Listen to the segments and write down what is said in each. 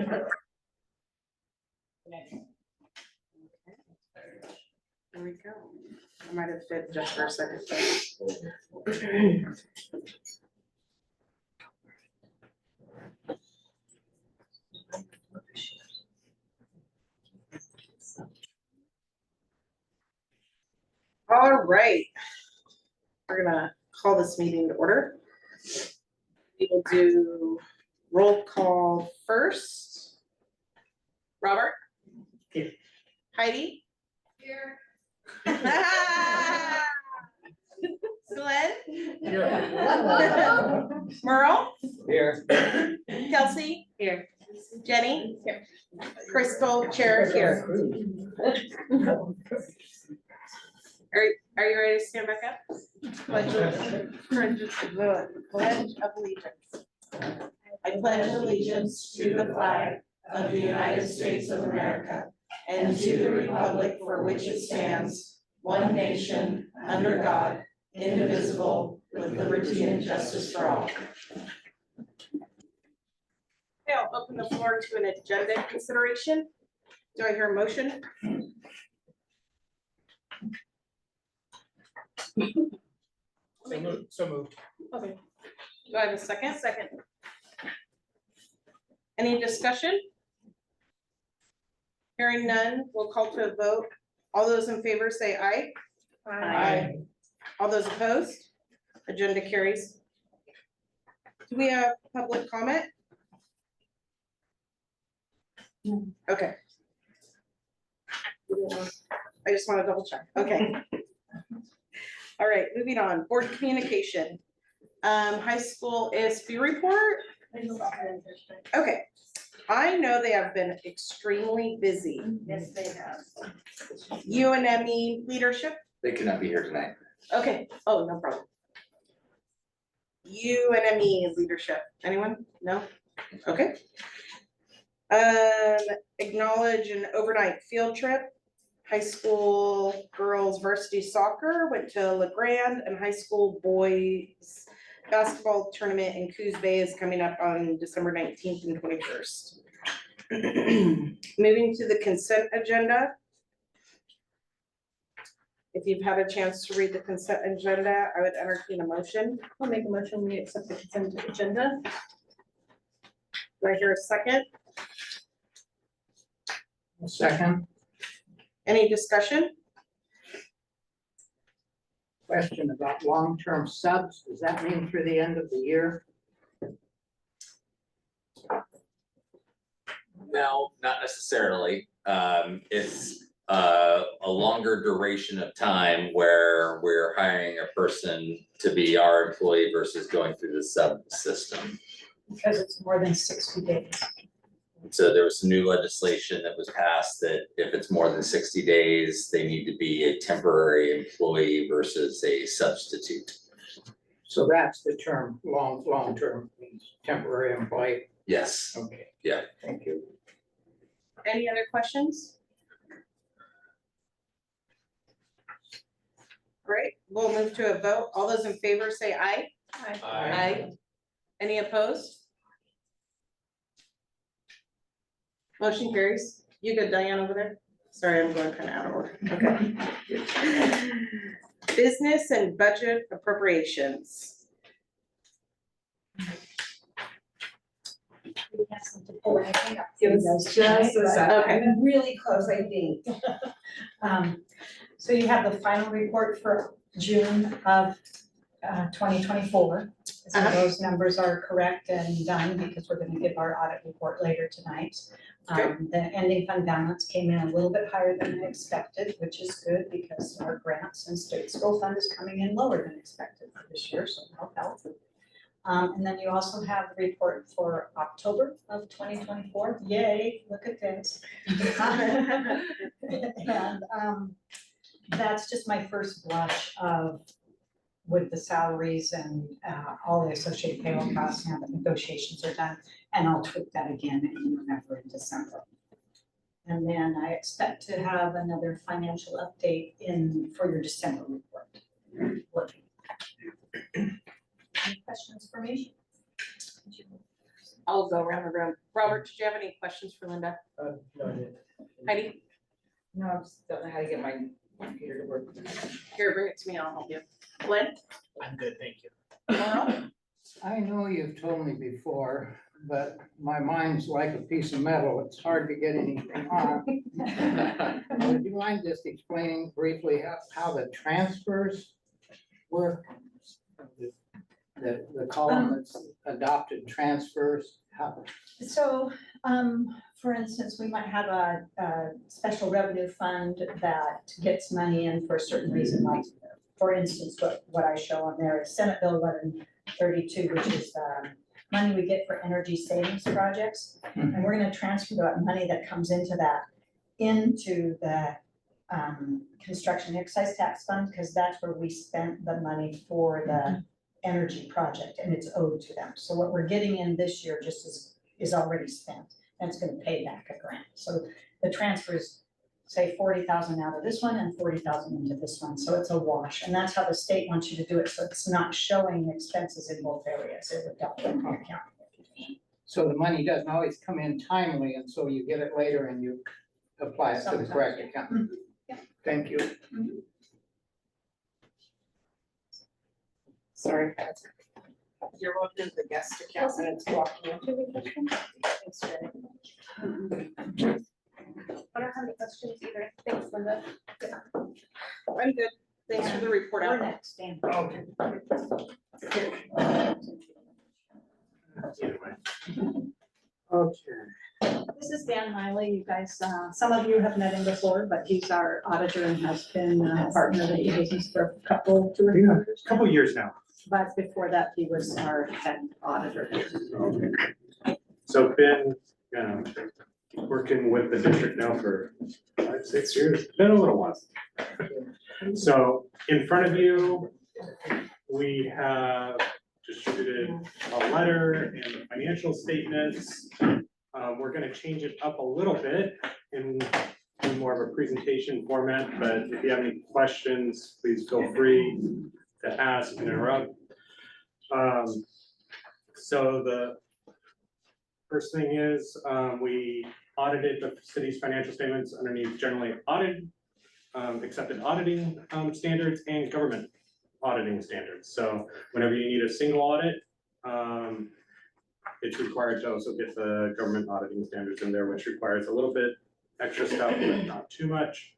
There we go. I might have fit just for a second. All right. We're gonna call this meeting to order. We will do roll call first. Robert? Here. Heidi? Here. Glenn? Here. Merle? Here. Kelsey? Here. Jenny? Here. Crystal, chair here. Are you ready to stand back up? Pledge of allegiance. I pledge allegiance to the flag of the United States of America and to the republic for which it stands, one nation, under God, indivisible, with liberty and justice for all. Okay, I'll open the floor to an agenda consideration. Do I hear a motion? So moved. Okay. Do I have a second? Second. Any discussion? Hearing none, we'll call to a vote. All those in favor say aye. Aye. All those opposed? Agenda carries. Do we have public comment? Okay. I just want to double check. Okay. All right, moving on. Board communication. High school ASB report. Okay. I know they have been extremely busy. Yes, they have. UNME leadership. They cannot be here tonight. Okay. Oh, no problem. UNME leadership. Anyone? No? Okay. Acknowledge an overnight field trip. High school girls varsity soccer went to LeGrand, and high school boys basketball tournament in Coos Bay is coming up on December 19th and 21st. Moving to the consent agenda. If you've had a chance to read the consent agenda, I would entertain a motion. I'll make a motion, we accept the consent agenda. Do I hear a second? Second. Any discussion? Question about long-term subs. Does that mean through the end of the year? No, not necessarily. It's a longer duration of time where we're hiring a person to be our employee versus going through the sub system. Because it's more than 60 days. So there was some new legislation that was passed that if it's more than 60 days, they need to be a temporary employee versus a substitute. So that's the term, long-term means temporary employee. Yes, Okay. Yeah. Thank you. Any other questions? All right, we'll move to a vote. All those in favor say aye. Aye. Any opposed? Motion carries. You good, Diane, over there? Sorry, I'm going kind of out of order. Okay. Business and budget appropriations. We have some to pull anything up. It was just a second. Okay. I'm really close, I think. So you have the final report for June of 2024. So those numbers are correct and done because we're gonna give our audit report later tonight. Okay. The ending fund balance came in a little bit higher than I expected, which is good because our grants and state school fund is coming in lower than expected for this year, so that'll help. And then you also have the report for October of 2024. Yay, look at this. And that's just my first blush of with the salaries and all the associated payroll costs now that negotiations are done. And I'll tweak that again in November and December. And then I expect to have another financial update for your December report. Any questions for me? I'll go around the room. Robert, did you have any questions for Linda? No, I didn't. Heidi, No, I just don't know how to get my computer to work. here, bring it to me, I'll help you. Glenn, I'm good, thank you. Laurel, I know you've told me before, but my mind's like a piece of metal. It's hard to get anything on. Would you mind just explaining briefly how the transfers work? The column that's adopted transfers, how, So, for instance, we might have a special revenue fund that gets money in for a certain reason, like, for instance, what I show on there is Senate Bill 1132, which is, money we get for energy savings projects. And we're gonna transfer that money that comes into that into the, construction excise tax fund, because that's where we spent the money for the energy project, and it's owed to them. So what we're getting in this year just is already spent, and it's gonna pay back a grant. So the transfers, say 40,000 out of this one and 40,000 into this one, so it's a wash, and that's how the state wants you to do it, so it's not showing expenses in both areas, it would definitely be accounting. so the money doesn't always come in timely, and so you get it later and you apply it to the correct account. Yeah. Thank you. Sorry. You're looking at the guest account and it's blocking you. thanks, Jenny. I don't have any questions either. Thanks, Linda. I'm good. Thanks for the report We're out. next, Dan. Okay. Okay. This is Dan Miley, you guys, some of you have met him before, but he's our auditor and has been a partner of the business for a couple, 2 or 3 Yeah. years. Couple years now. But before that, he was our head auditor. So been, working with the district now for 5-6 years, been a little while. So in front of you, we have distributed a letter and the financial statements. We're gonna change it up a little bit in more of a presentation format, but if you have any questions, please feel free to ask and interrupt. So the first thing is, we audited the city's financial statements underneath generally audited, accepted auditing standards and government auditing standards. So whenever you need a single audit, it's required to also get the government auditing standards in there, which requires a little bit extra stuff, but not too much.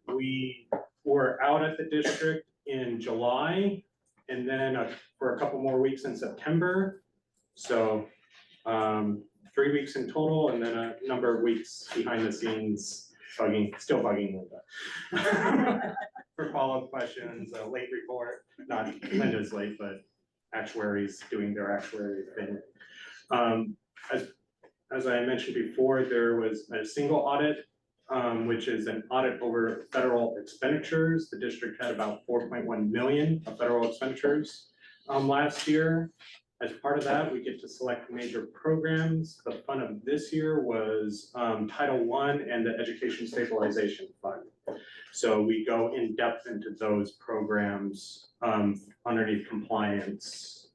We were out at the district in July and then for a couple more weeks in September. So 3 weeks in total, and then a number of weeks behind the scenes, still bugging Linda. For follow-up questions, a late report, not Linda's late, but actuaries doing their actuary thing. As I mentioned before, there was a single audit, which is an audit over federal expenditures. The district had about 4.1 million of federal expenditures last year. As part of that, we get to select major programs. The fun of this year was Title I and the Education Stabilization Fund. So we go in depth into those programs underneath compliance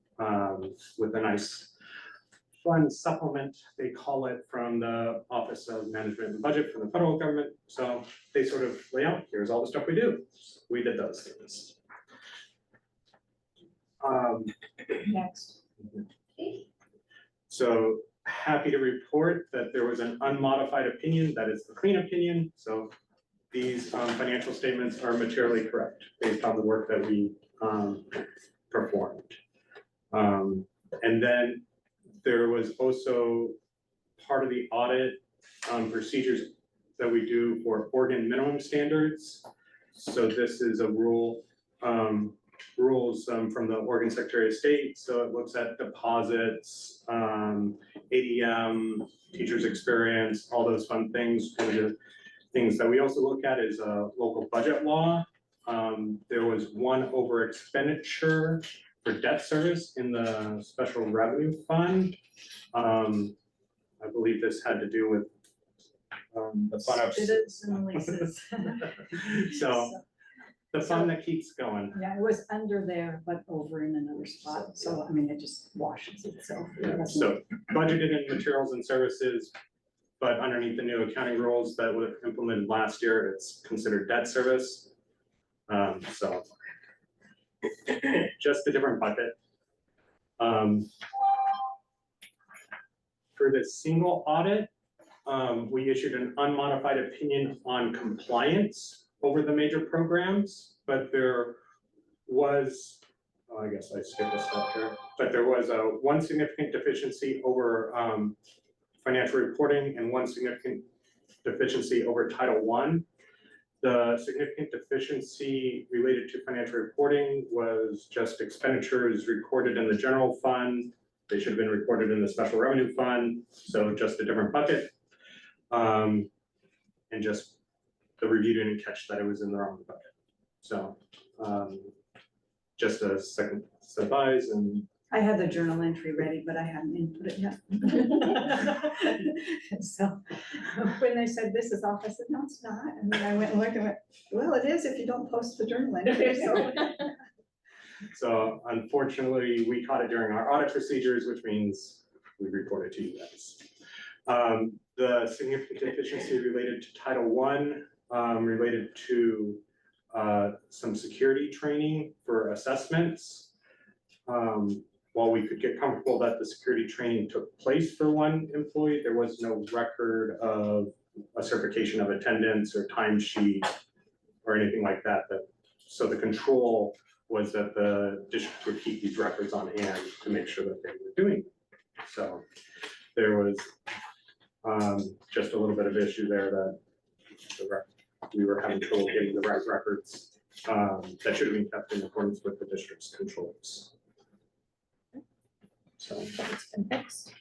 with a nice fund supplement, they call it, from the Office of Management and Budget from the federal government. So they sort of lay out, here's all the stuff we do. We did those things. Next. So happy to report that there was an unmodified opinion, that is the clean opinion. So these financial statements are materially correct based on the work that we performed. And then there was also part of the audit procedures that we do for Oregon minimum standards. So this is a rules from the Oregon Secretary of State. So it looks at deposits, ADM, teachers' experience, all those fun things. And the things that we also look at is local budget law. There was one over expenditure for debt service in the special revenue fund. I believe this had to do with the fun of. Students and leases. So the fund that keeps going. Yeah, it was under there, but over in another spot, so I mean, it just washes itself. It Yeah, doesn't- so budgeted in materials and services, but underneath the new accounting rules that were implemented last year, it's considered debt service. So just a different bucket. For the single audit, we issued an unmodified opinion on compliance over the major programs, but there was, oh, I guess I skipped a step here, but there was one significant deficiency over financial reporting and one significant deficiency over Title I. The significant deficiency related to financial reporting was just expenditures recorded in the general fund. They should have been recorded in the special revenue fund, so just a different bucket. And just the review didn't catch that it was in the wrong bucket. So just a second set of eyes, and I had the journal entry ready, but I hadn't input it yet. So when they said this is off, I said, no, it's not. And then I went and looked and went, well, it is if you don't post the journal entry. So so unfortunately, we caught it during our audit procedures, which means we reported to you guys. The significant deficiency related to Title I, related to some security training for assessments. While we could get comfortable that the security training took place for one employee, there was no record of a certification of attendance or timesheet or anything like that. So the control was that the district would keep these records on hand to make sure that they were doing it. So there was just a little bit of issue there that we were having trouble getting the right records that should have been kept in accordance with the district's controls. So It's been fixed.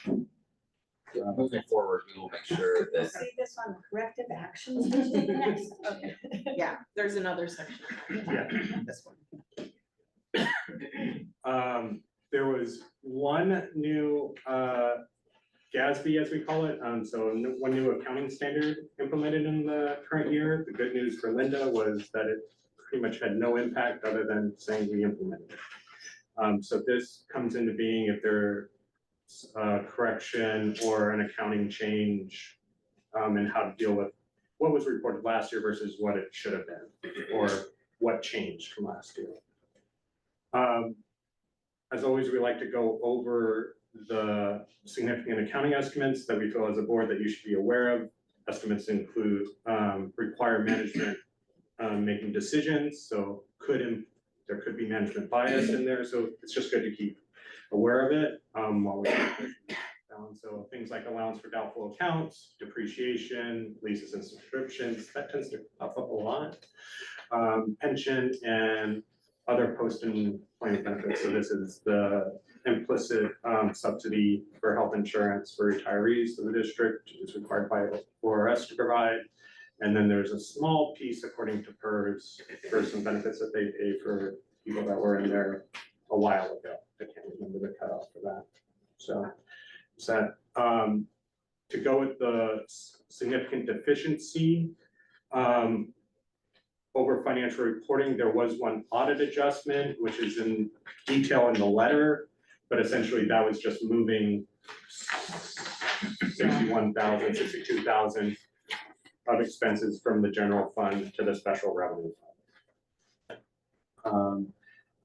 Moving forward, we will make sure you'll that see this on the corrective actions. Next. Okay, yeah, there's another section. yeah. This one. There was one new GASB, as we call it, one new accounting standard implemented in the current year. The good news for Linda was that it pretty much had no impact other than saying we implemented it. So this comes into being if there's a correction or an accounting change and how to deal with what was reported last year versus what it should have been, or what changed from last year. As always, we like to go over the significant accounting estimates that we feel as a board that you should be aware of. Estimates include require management making decisions, so there could be management bias in there, so it's just good to keep aware of it while we're down. So things like allowance for doubtful accounts, depreciation, leases and subscriptions, that tends to pop up a lot. Pension and other post-employment benefits. So this is the implicit subsidy for health insurance for retirees of the district is required by ORS to provide. And then there's a small piece according to PERS for some benefits that they pay for people that were in there a while ago. I can't remember the cutoff for that. So to go with the significant deficiency over financial reporting, there was one audit adjustment, which is in detail in the letter, but essentially that was just moving 61,000, 62,000 of expenses from the general fund to the special revenue fund.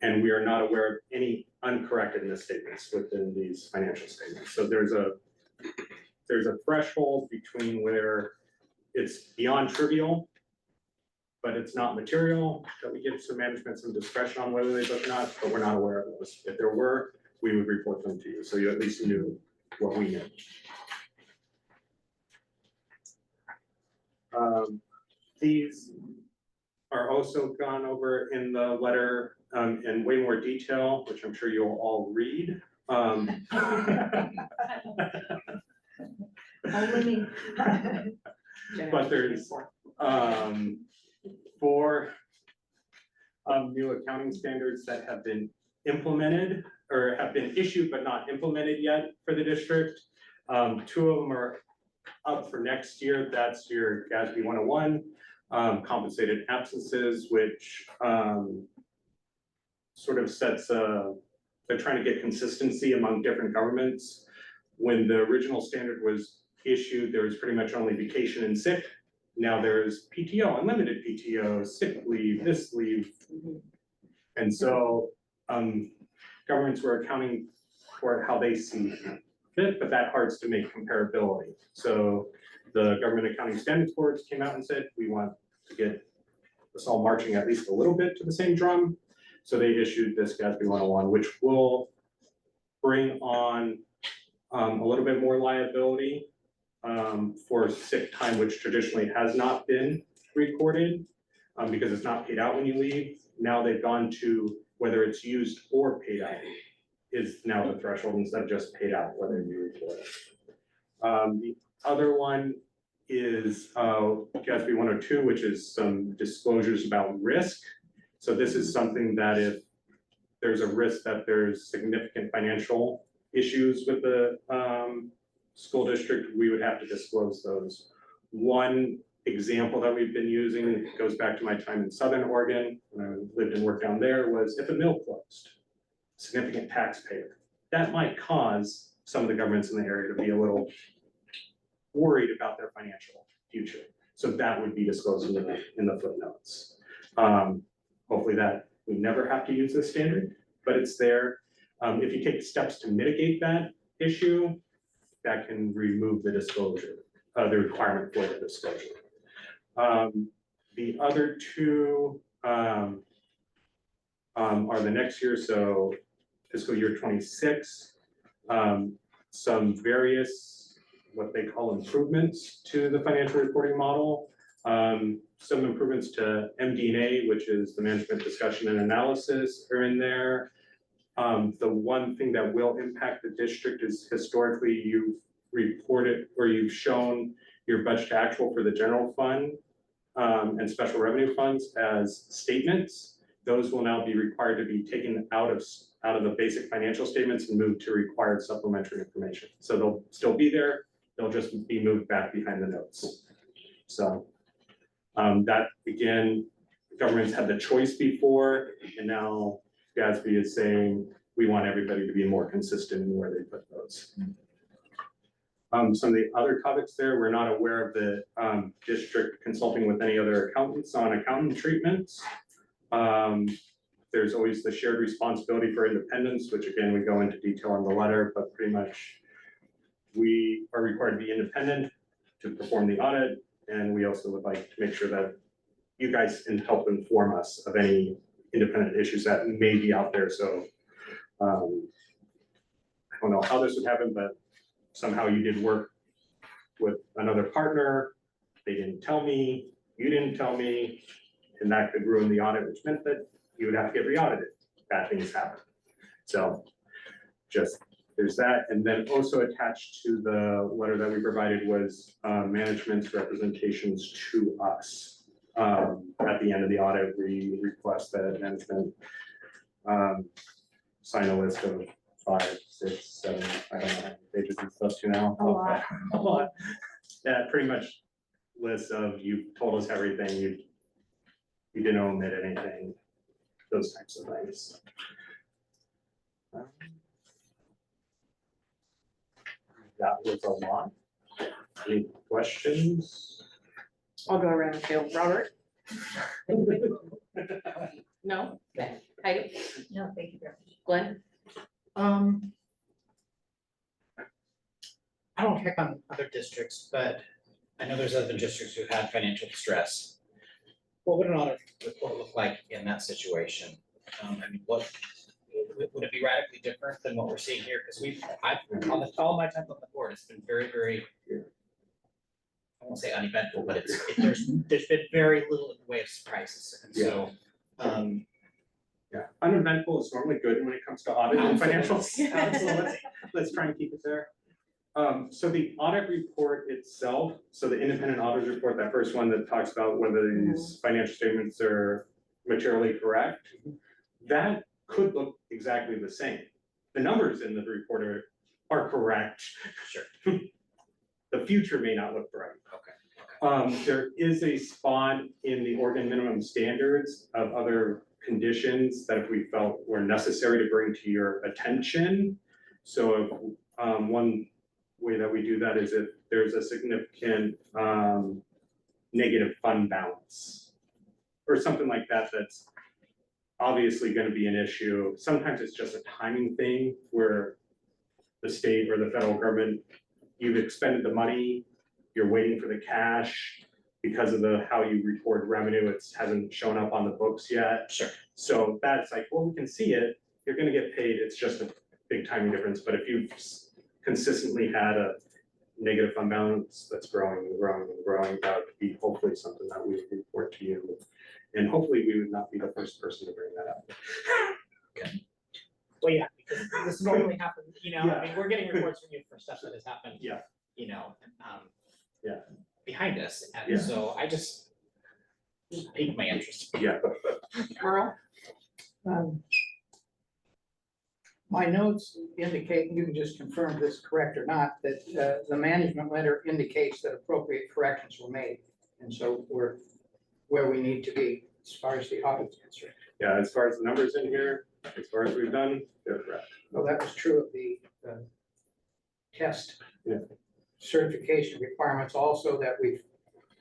And we are not aware of any uncorrected misstatements within these financial statements. So there's a threshold between where it's beyond trivial, but it's not material, that we give some management some discretion on whether they book or not, but we're not aware of those. If there were, we would report them to you, so you at least knew what we knew. These are also gone over in the letter in way more detail, which I'm sure you'll all read. But there's 4 new accounting standards that have been implemented or have been issued but not implemented yet for the district. 2 of them are up for next year. That's your GASB 101, compensated absences, which sort of sets they're trying to get consistency among different governments. When the original standard was issued, there was pretty much only vacation and sick. Now there's PTO, unlimited PTO, sick leave, this leave. And so governments were accounting for how they see fit, but that hurts to make comparability. So the Government Accounting Standards Boards came out and said, we want to get us all marching at least a little bit to the same drum. So they issued this GASB 101, which will bring on a little bit more liability for sick time, which traditionally has not been recorded because it's not paid out when you leave. Now they've gone to whether it's used or paid out is now the threshold instead of just paid out, whether you report it. The other one is GASB 102, which is some disclosures about risk. So this is something that if there's a risk that there's significant financial issues with the school district, we would have to disclose those. One example that we've been using goes back to my time in Southern Oregon, when I lived and worked down there, was if a mill closed, significant taxpayer, that might cause some of the governments in the area to be a little worried about their financial future. So that would be disclosed in the footnotes. Hopefully that we never have to use this standard, but it's there. If you take steps to mitigate that issue, that can remove the disclosure, the requirement for the disclosure. The other two are the next year, so fiscal year 26. Some various, what they call improvements to the financial reporting model. Some improvements to MD&A, which is the management discussion and analysis, are in there. The one thing that will impact the district is historically you've reported or you've shown your budget to actual for the general fund and special revenue funds as statements. Those will now be required to be taken out of the basic financial statements and moved to required supplementary information. So they'll still be there, they'll just be moved back behind the notes. So that, again, governments had the choice before, and now GASB is saying we want everybody to be more consistent in where they put those. Some of the other topics there, we're not aware of the district consulting with any other accountants on accountant treatments. There's always the shared responsibility for independence, which again, we go into detail on the letter, but pretty much we are required to be independent to perform the audit. And we also would like to make sure that you guys can help inform us of any independent issues that may be out there. So I don't know how this would happen, but somehow you did work with another partner. They didn't tell me, you didn't tell me, and that could ruin the audit, which meant that you would have to get re-audited. Bad things happen. So just there's that. And then also attached to the letter that we provided was management's representations to us. At the end of the audit, we request that management sign a list of 5, 6, 7, I don't know how many pages and stuff to now. A lot. That pretty much lists of you've told us everything, you didn't omit anything, those types of things. That was a lot. Any questions? I'll go around to Robert. No? Heidi? No, thank you very much. Glenn? I don't pick on other districts, but I know there's other districts who had financial distress. What would an audit report look like in that situation? I mean, what would it be radically different than what we're seeing here? Because I've on all my time on the board, it's been very, very, I won't say uneventful, but there's been very little in the way of surprises, and so. Yeah, uneventful is normally good when it comes to audit and financials. Absolutely. Let's try and keep it there. So the audit report itself, so the independent audit report, that first one that talks about whether these financial statements are materially correct, that could look exactly the same. The numbers in the report are correct. Sure. The future may not look right. Okay. There is a spot in the Oregon minimum standards of other conditions that if we felt were necessary to bring to your attention. So, one way that we do that is if there's a significant, negative fund balance or something like that, that's obviously gonna be an issue. Sometimes it's just a timing thing where the state or the federal government, you've expended the money, you're waiting for the cash because of how you report revenue, it hasn't shown up on the books yet. Sure. So that's like, well, we can see it, you're gonna get paid, it's just a big timing difference, but if you've consistently had a negative fund balance that's growing and growing and growing, that would be hopefully something that we would report to you. And hopefully we would not be the first person to bring that up. Well, yeah, because this normally happens, I mean, we're getting reports from you for stuff that has happened. Yeah. Yeah. Behind us, Yeah. and so I just piqued my interest. Yeah. Merle? My notes indicate, you can just confirm if this is correct or not, that the management letter indicates that appropriate corrections were made. And so we're where we need to be as far as the audit is concerned. Yeah, as far as the numbers in here, as far as we've done, they're correct. Well, that was true of the test. Yeah. Certification requirements also that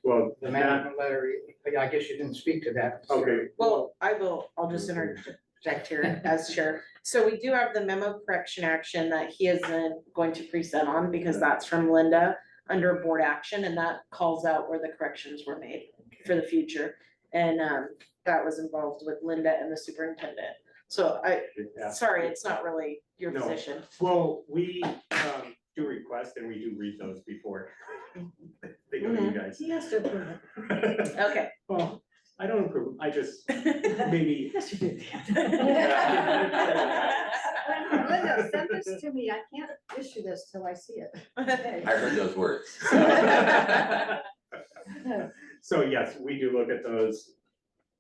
Well, the that, management letter, I guess you didn't speak to that. okay, Well, I'll just interject here as chair. So we do have the memo correction action that he isn't going to present on because that's from Linda under board action, and that calls out where the corrections were made for the future. And that was involved with Linda and the superintendent. So yeah. sorry, it's not really your No. position. Well, we do request and we do read those before they go to you guys. He has to approve it. Okay. Well, I don't approve, I just maybe. Yes, you did. Linda, send this to me. I can't issue this till I see it. I heard those words. So yes, we do look at those.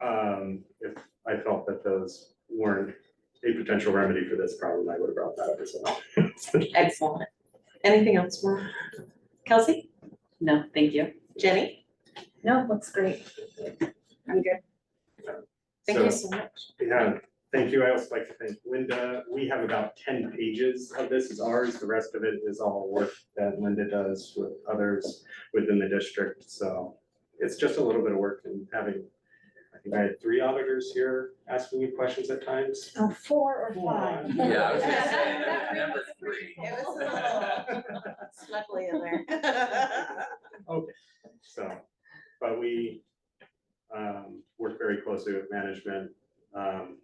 If I felt that those weren't a potential remedy for this problem, I would have brought that up as well. Excellent. Anything else, Merle? Kelsey? No, thank you. Jenny? No, looks great. I'm good. Thank you so much. Yeah, thank you. I also like to thank Linda. We have about 10 pages of this is ours. The rest of it is all work that Linda does with others within the district. So it's just a little bit of work and having, I think I had 3 auditors here asking you questions at times. Oh, 4 or 5. Yeah, I was gonna say, number 3. It was a little snuggly in there. Okay, so, but we work very closely with management.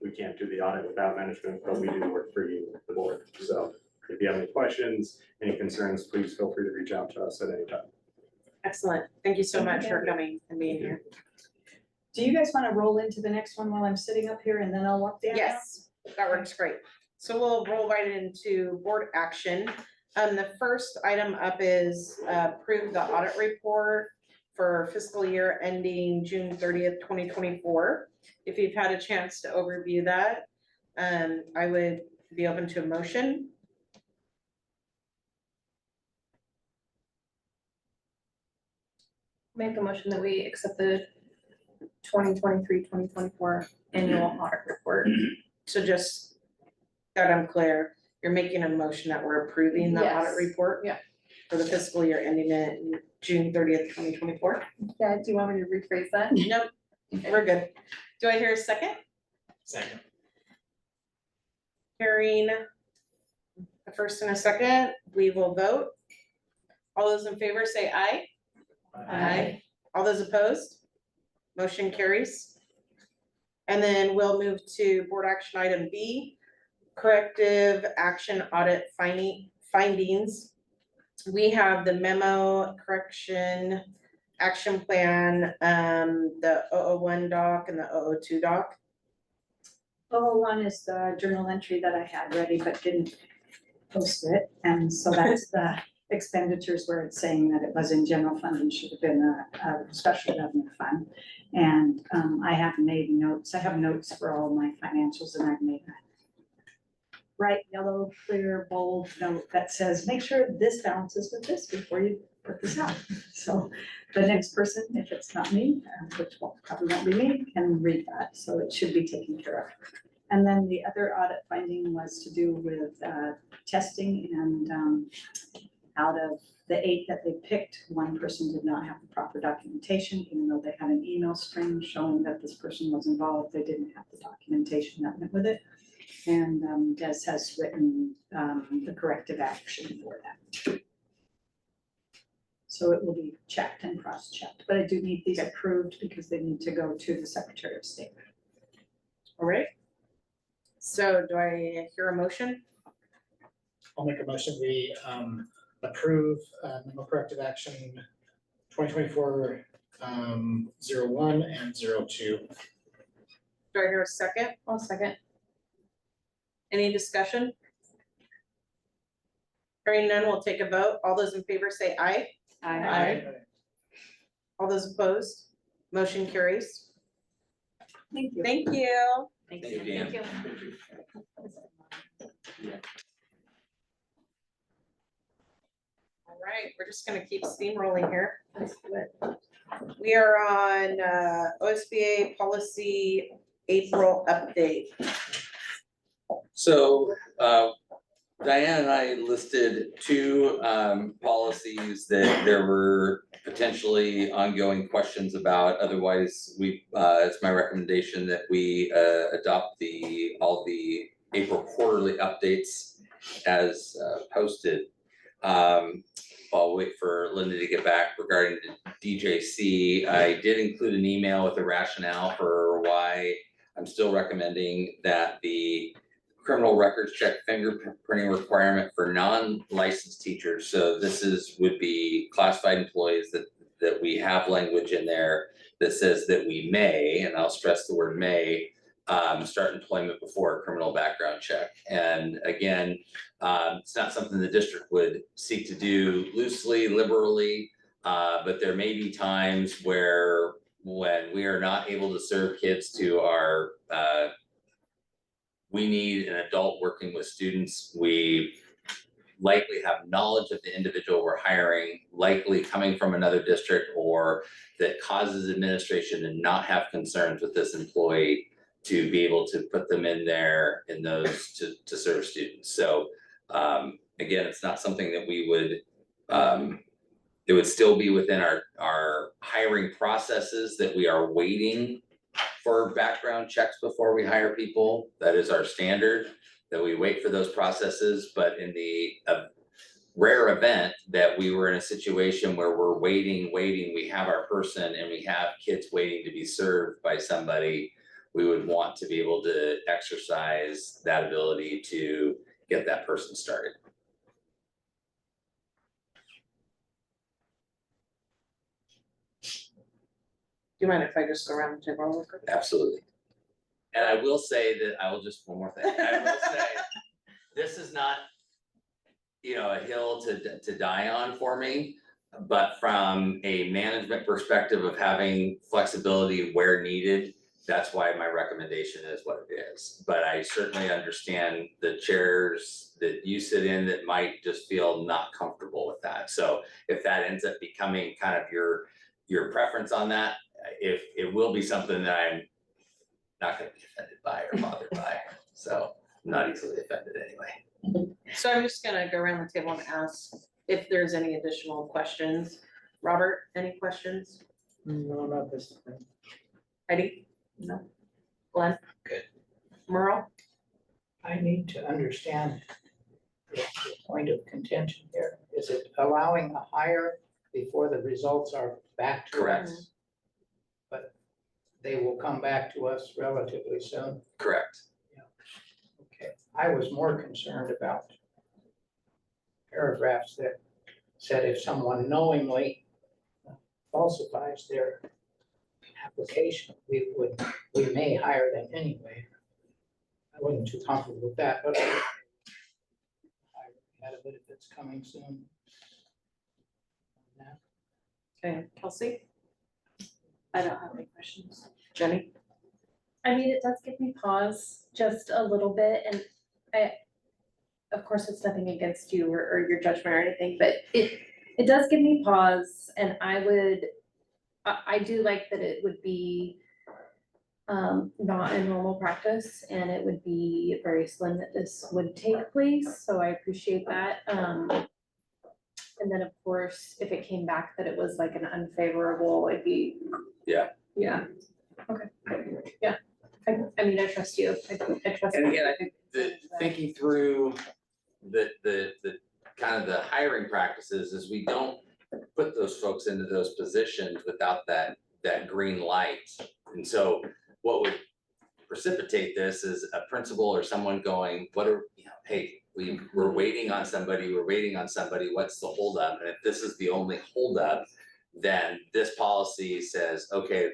We can't do the audit without management, but we do work for you, the board. So if you have any questions, any concerns, please feel free to reach out to us at any time. Excellent. Thank you so much for coming and being here. Do you guys want to roll into the next one while I'm sitting up here and then I'll walk down? Yes, that works great. So we'll roll right into board action. The first item up is approve the audit report for fiscal year ending June 30th, 2024. If you've had a chance to overview that, I would be open to a motion. Make a motion that we accept the 2023-2024 annual audit report. So just that I'm clear, you're making a motion that we're approving the audit Yes. report? Yeah. For the fiscal year ending in June 30th, 2024? Yeah, do you want me to rephrase that? Nope, we're good. Do I hear a second? Second. Hearing a first and a second, we will vote. All those in favor say aye. Aye. All those opposed? Motion carries. And then we'll move to board action item B, corrective action audit findings. We have the memo correction action plan, the 001 doc and the 002 doc. 001 is the journal entry that I had ready but didn't post it. And so that's the expenditures where it's saying that it was in general fund and should have been a special revenue fund. And I have made notes. I have notes for all my financials and I've made a bright yellow, clear, bold note that says, make sure this balances with this before you put this out. So the next person, if it's not me, which probably won't be me, can read that, so it should be taken care of. And then the other audit finding was to do with testing, and out of the 8 that they picked, 1 person did not have the proper documentation, even though they had an email string showing that this person was involved, they didn't have the documentation that went with it. And Des has written the corrective action for that. So it will be checked and cross-checked, but I do need these approved because they need to go to the Secretary of State. All right. So do I hear a motion? I'll make a motion, we approve memo corrective action 2024 01 and 02. Do I hear a second? I'll second. Any discussion? Hearing none, we'll take a vote. All those in favor say aye. Aye. All those opposed? Motion carries. Thank you. Thank you. Thank Thank you, you. Dan. Thank you. All right, we're just gonna keep steamrolling here. We are on OSBA policy April update. So, Diane and I listed 2 policies that there were potentially ongoing questions about. Otherwise, it's my recommendation that we adopt all the April quarterly updates as posted. I'll wait for Linda to get back regarding the DJC. I did include an email with a rationale for why I'm still recommending that the criminal records check fingerprinting requirement for non-licensed teachers. So this would be classified employees that we have language in there that says that we may, and I'll stress the word may, start employment before a criminal background check. And again, it's not something the district would seek to do loosely, liberally, but there may be times when we are not able to serve kids to our we need an adult working with students. We likely have knowledge of the individual we're hiring, likely coming from another district, or that causes administration to not have concerns with this employee to be able to put them in there in those to serve students. So again, it's not something that we would, it would still be within our hiring processes that we are waiting for background checks before we hire people. That is our standard, that we wait for those processes. But in the rare event that we were in a situation where we're waiting, we have our person and we have kids waiting to be served by somebody, we would want to be able to exercise that ability to get that person started. Do you mind if I just go around the table real quick? Absolutely. And I will say that, one more thing, I will say, this is not, a hill to die on for me, but from a management perspective of having flexibility where needed, that's why my recommendation is what it is. But I certainly understand the chairs that you sit in that might just feel not comfortable with that. So if that ends up becoming kind of your preference on that, if it will be something that I'm not gonna be offended by or bothered by, so I'm not easily offended anyway. So I'm just gonna go around the table and ask if there's any additional questions. Robert, any questions? No, not this time. Heidi? No. Glenn? Good. Merle? I need to understand the point of contention here. Is it allowing a hire before the results are back to us? Correct. But they will come back to us relatively soon. Correct. Okay, I was more concerned about paragraphs that said if someone knowingly falsifies their application, we may hire them anyway. I wasn't too comfortable with that, but I had a bit if it's coming soon. Okay, Kelsey? I don't have any questions. Jenny? I mean, it does give me pause just a little bit, and of course, it's nothing against you or your judgment or anything, but it It does give me pause and I do like that it would be not a normal practice and it would be very slim that this would take place, so I appreciate that. And then of course, if it came back that it was like an unfavorable, it'd be. Yeah. Yeah, okay, yeah, I mean, I trust you, I trust. And again, I think thinking through the kind of the hiring practices is we don't put those folks into those positions without that green light. And so what would precipitate this is a principal or someone going, what are, hey, we're waiting on somebody, what's the holdup? And if this is the only holdup, then this policy says, okay,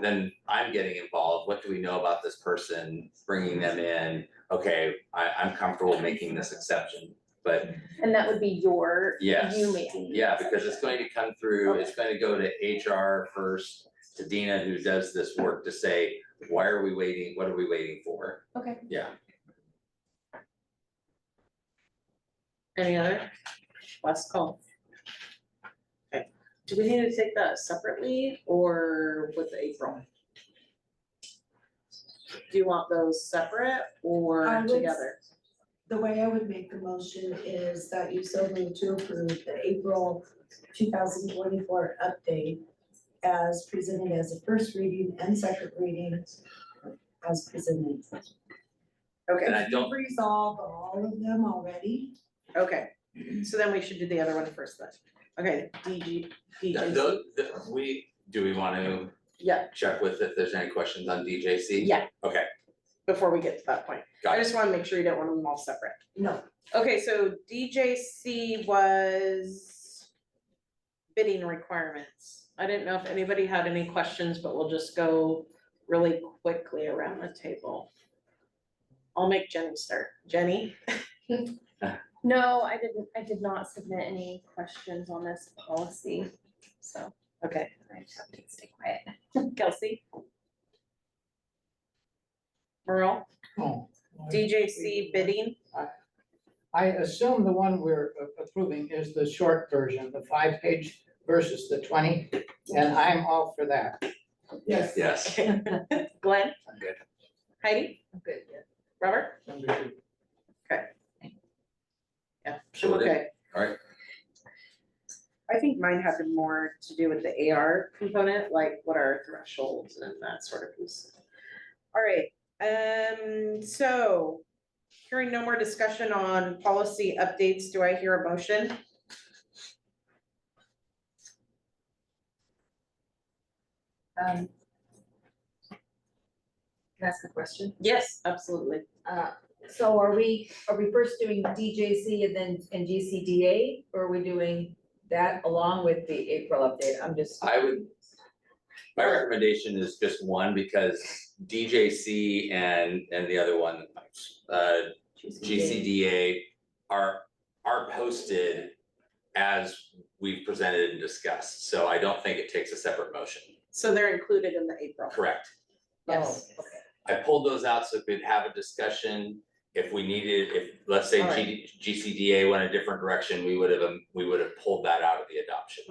then I'm getting involved. What do we know about this person, bringing them in? Okay, I'm comfortable making this exception, but And that would be yes. you making. the yeah, because it's exception. going to come through, it's going to go to HR first, to Dina, who does this work, to say, why are we waiting? What are we waiting for? Okay. Yeah. Any other? Last call. Okay, do we need to take that separately or with April? Do you want those separate or I would- together? The way I would make the motion is that you so move to approve the April 2024 update as presented as a first reading and second reading as presented. Okay, And I don't, You've resolved all of them already. okay, so then we should do the other one first then. Okay, DJC, do we want to yeah, check with if there's any questions on DJC? yeah, Okay, before we get to that point. got I it. just wanna make sure you don't want them all separate. No, Okay, so DJC was bidding requirements. I didn't know if anybody had any questions, but we'll just go really quickly around the table. I'll make Jenny start. Jenny? No, I did not submit any questions on this policy, so Okay, I just have to stay quiet. Kelsey? Merle? Oh, DJC bidding? I assume the one we're approving is the short version, the 5-page versus the 20, and I'm all for that. yes. Yes. Glenn? I'm good. Heidi? I'm good, yeah. Robert? Yeah, I'm Sure did. okay. Alright. I think mine had more to do with the AR component, like what are thresholds and that sort of piece. All right, so hearing no more discussion on policy updates, do I hear a motion? Can I ask a question? Yes, absolutely. So are we first doing DJC and then GCDA, or are we doing that along with the April update? My recommendation is just one, because DJC and the other one, GCDA are posted as we've presented and discussed, so I don't think it takes a separate motion. So they're included in the April. Correct. Yes. Oh, okay. I pulled those out so we could have a discussion. If we needed, let's say All right. GCDA went a different direction, we would have pulled that out of the adoption.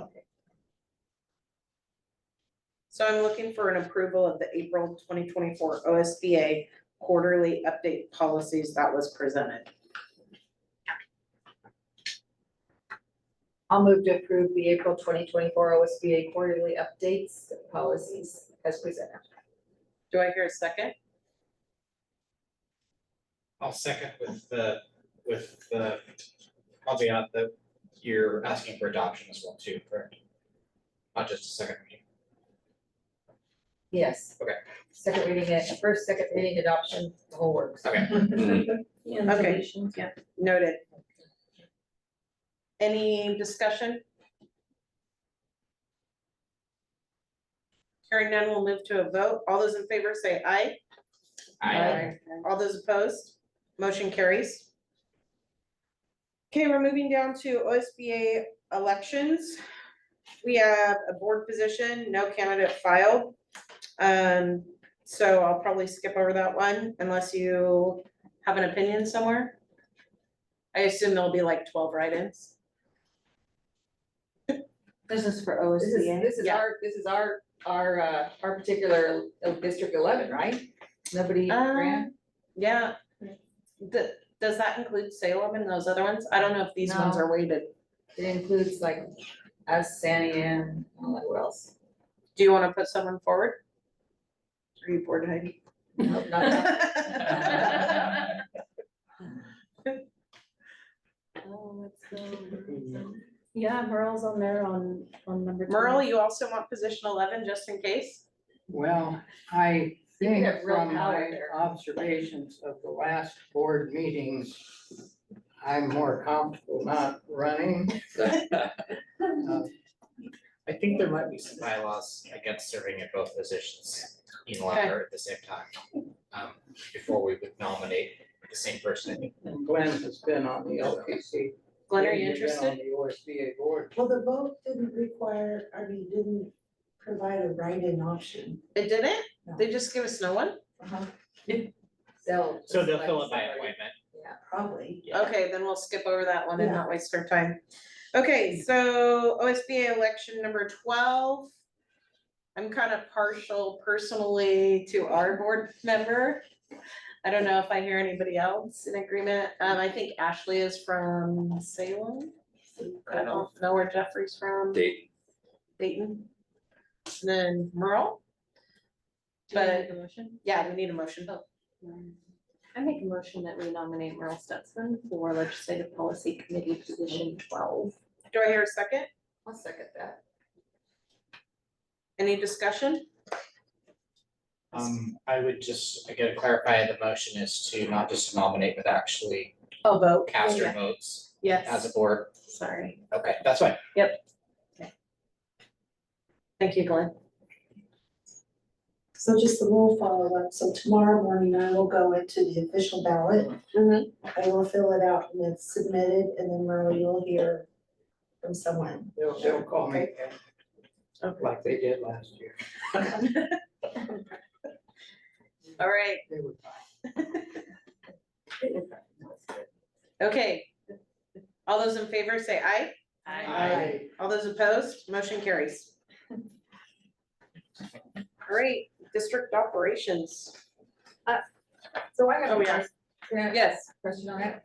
So I'm looking for an approval of the April 2024 OSBA quarterly update policies that was presented. I'll move to approve the April 2024 OSBA quarterly updates policies as presented. Do I hear a second? I'll second with the caveat that you're asking for adoption as well too, correct? Not just a second reading. Yes. Okay. Second reading, first, second reading adoption, the whole works. Okay. Yeah, Okay. deletions, yeah. Noted. Any discussion? Hearing none, we'll move to a vote. All those in favor say aye. Aye. All those opposed, motion carries. Okay, we're moving down to OSBA elections. We have a board position, no candidate filed. So I'll probably skip over that one unless you have an opinion somewhere. I assume there'll be like 12 write-ins. This is for This is, OSBA. this is Yeah. our particular District 11, right? Nobody ran? Yeah. Does that include Salem and those other ones? I don't know if these ones No. are weighted. It includes like us, Sandy Ann, who else? Do you wanna put someone forward? Are you bored, Heidi? Nope, not that. Oh, let's go. Yeah, Merle's on there on number 2. Merle, you also want position 11 just in case? Well, I You could think have real from power my there. observations of the last board meetings, I'm more comfortable not running. I think there might be some bylaws against serving at both positions unilateral at the same time. Before we would nominate the same person. And Glenn has been on the LPC. Glenn, are you He's been interested? on the OSBA board. Well, the vote didn't require, didn't provide a write-in option. It didn't? No. They just give us no one? So They'll fill it by appointment. Yeah. Probably. Okay, then we'll skip over that one and not waste our time. Okay, so OSBA election number 12. I'm kind of partial personally to our board member. I don't know if I hear anybody else in agreement. I think Ashley is from Salem. I don't know where Jeffrey's from. Dayton. And then Merle. But yeah, we need a motion. I make a motion that we nominate Merle Stutzman for Legislative Policy Committee position 12. Do I hear a second? I'll second that. Any discussion? I would just, again, clarify the motion is to not just nominate, but actually I'll vote. cast your Yeah. votes as Yes, a board. Sorry. Okay, that's fine. thank you, Glenn. So just a little follow-up, so tomorrow morning I will go into the official ballot. I will fill it out and it's submitted, and then Merle, you'll hear from someone. They'll call me like they did last year. All right, They were fine. okay. All those in favor say aye. Aye. All those opposed, motion carries. All right, district operations. So I have Oh, a yeah. question, Yes, question on that.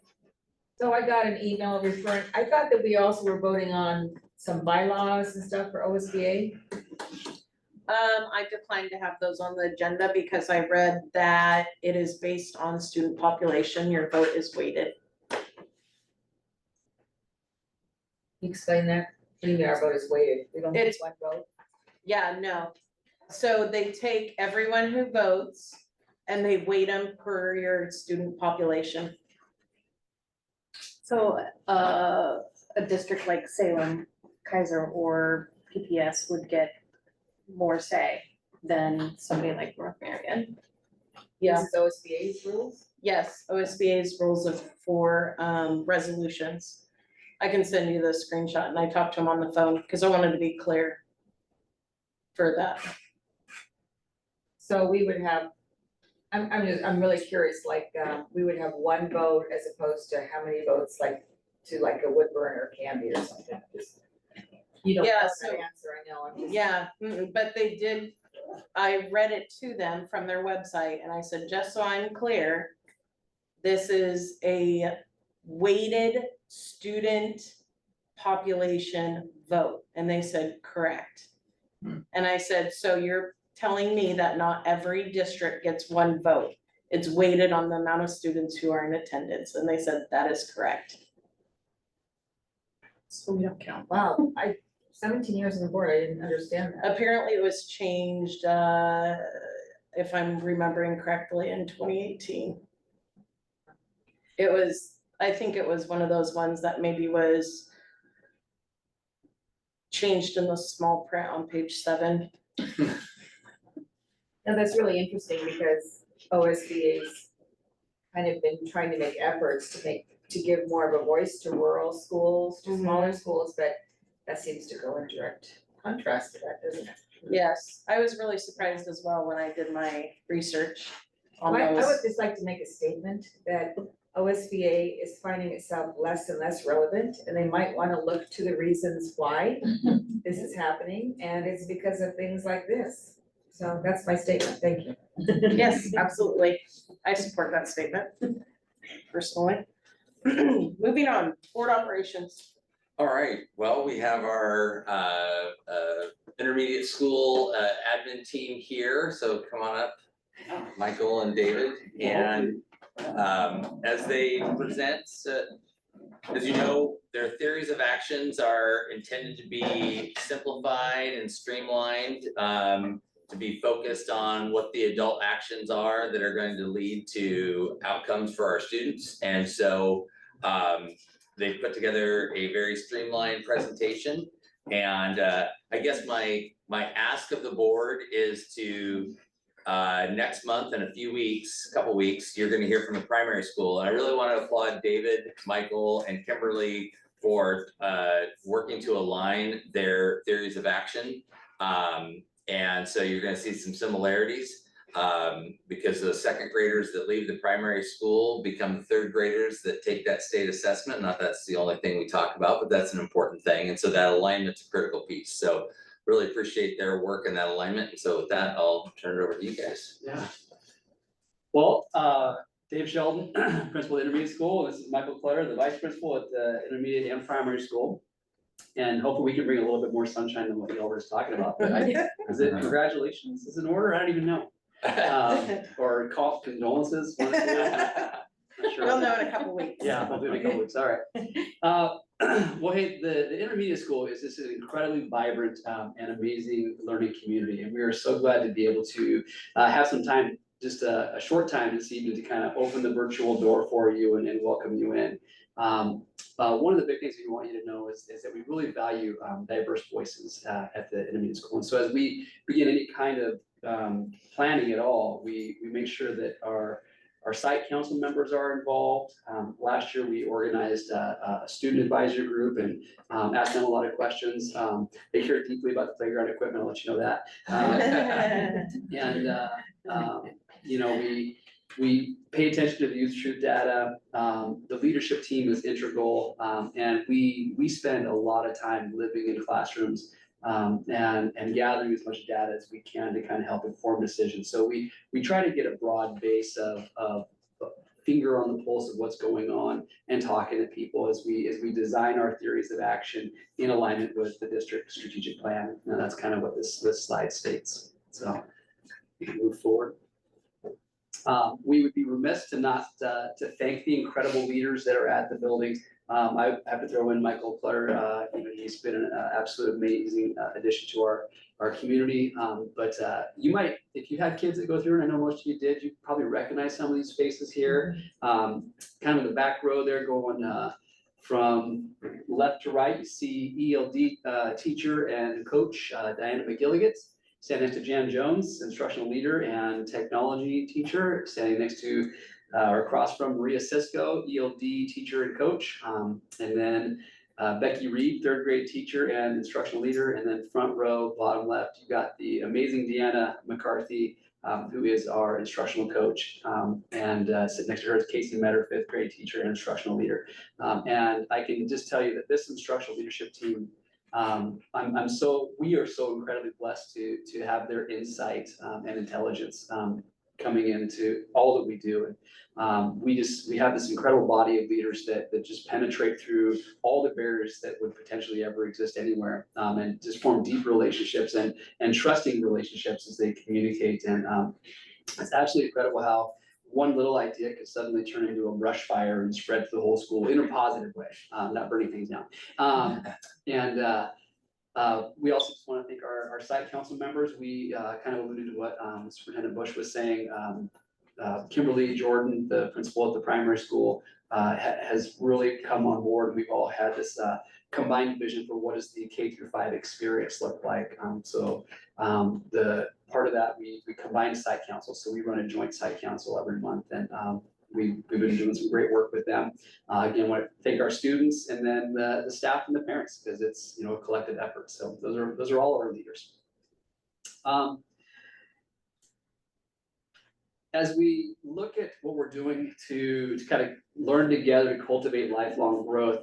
So I got an email referring, I thought that we also were voting on some bylaws and stuff for OSBA. I declined to have those on the agenda because I read that it is based on student population, your vote is weighted. Explain that, maybe our vote is weighted, we don't have It's- one vote. Yeah, no. So they take everyone who votes and they weight them per your student population. So, a district like Salem, Kaiser, or PPS would get more say than somebody like North Marion. Yeah. This is OSBA's rules? Yes, OSBA's rules for resolutions. I can send you the screenshot and I talked to him on the phone because I wanted to be clear for that. So we would have, I'm really curious, like, we would have one vote as opposed to how many votes, like, to like a Woodburn or Canby or something, just. You don't know Yeah, that so- answer, I know, I'm just. Yeah, but they did, I read it to them from their website and I said, just so I'm clear, this is a weighted student population vote. And they said, correct. And I said, so you're telling me that not every district gets one vote? It's weighted on the amount of students who are in attendance. And they said, that is correct. So we don't count. Wow, 17 years on the board, I didn't understand that. Apparently it was changed, if I'm remembering correctly, in 2018. It was, I think it was one of those ones that maybe was changed in the small print on page 7. No, that's really interesting because OSBA's kind of been trying to make efforts to give more of a voice to rural schools, to smaller schools, but that seems to go in direct contrast to that, doesn't it? Yes, I was really surprised as well when I did my research on I those. would just like to make a statement that OSBA is finding itself less and less relevant, and they might wanna look to the reasons why this is happening, and it's because of things like this. So that's my statement, thank you. Yes, absolutely. I support that statement personally. Moving on, board operations. All right, well, we have our intermediate school admin team here, so come on up, Michael and David, and as they present, as you know, their theories of actions are intended to be simplified and streamlined, to be focused on what the adult actions are that are going to lead to outcomes for our students. And so they've put together a very streamlined presentation. And I guess my ask of the board is to next month in a few weeks, couple weeks, you're gonna hear from the primary school. And I really want to applaud David, Michael, and Kimberly for working to align their theories of action. And so you're gonna see some similarities, because the second graders that leave the primary school become third graders that take that state assessment. Not that's the only thing we talk about, but that's an important thing. And so that alignment's a critical piece. So really appreciate their work in that alignment. And so with that, I'll turn it over to you guys. Yeah. Well, Dave Sheldon, principal at intermediate school. This is Michael Clutter, the vice principal at the intermediate and primary school. And hopefully we can bring a little bit more sunshine than what y'all were just talking about. But is it congratulations is in order? I don't even know. Or call condolences. Not sure. We'll know in a couple weeks. Yeah, we'll do it in a couple weeks. All right. Well, hey, the intermediate school is just an incredibly vibrant and amazing learning community. And we are so glad to be able to have some time, just a short time this evening to kind of open the virtual door for you and welcome you in. One of the big things we want you to know is that we really value diverse voices at the intermediate school. And so as we begin any kind of planning at all, we make sure that our site council members are involved. Last year, we organized a student advisory group and asked them a lot of questions. They care deeply about the playground equipment, I'll let you know that. You know, we pay attention to the youth truth data. The leadership team is integral, and we spend a lot of time living in classrooms and gathering as much data as we can to kind of help inform decisions. So we try to get a broad base of finger on the pulse of what's going on and talking to people as we design our theories of action in alignment with the district strategic plan. And that's kind of what this slide states. So we can move forward. We would be remiss to not to thank the incredible leaders that are at the buildings. I have to throw in Michael Clutter. He's been an absolute amazing addition to our community. But you might, if you had kids that go through, and I know most of you did, you probably recognize some of these faces here. Kind of in the back row there going from left to right, you see ELD teacher and coach Diana McGilligan. Standing next to Jan Jones, instructional leader and technology teacher, standing next to or across from Maria Cisco, ELD teacher and coach. And then Becky Reed, third grade teacher and instructional leader. And then front row, bottom left, you got the amazing Deanna McCarthy, who is our instructional coach. And sitting next to her is Casey Metter, fifth grade teacher and instructional leader. And I can just tell you that this instructional leadership team, we are so incredibly blessed to have their insight and intelligence coming into all that we do. And we have this incredible body of leaders that just penetrate through all the barriers that would potentially ever exist anywhere, and just form deep relationships and trusting relationships as they communicate. And it's absolutely incredible how one little idea could suddenly turn into a brush fire and spread to the whole school in a positive way, not burning things down. We also just want to thank our site council members. We kind of alluded to what Superintendent Bush was saying. Kimberly Jordan, the principal at the primary school, has really come on board. We've all had this combined vision for what does the K-5 experience look like. The part of that, we combine site council. So we run a joint site council every month, and we've been doing some great work with them. Again, want to thank our students and then the staff and the parents, because it's a collective effort. So those are all our leaders. as we look at what we're doing to kind of learn together to cultivate lifelong growth,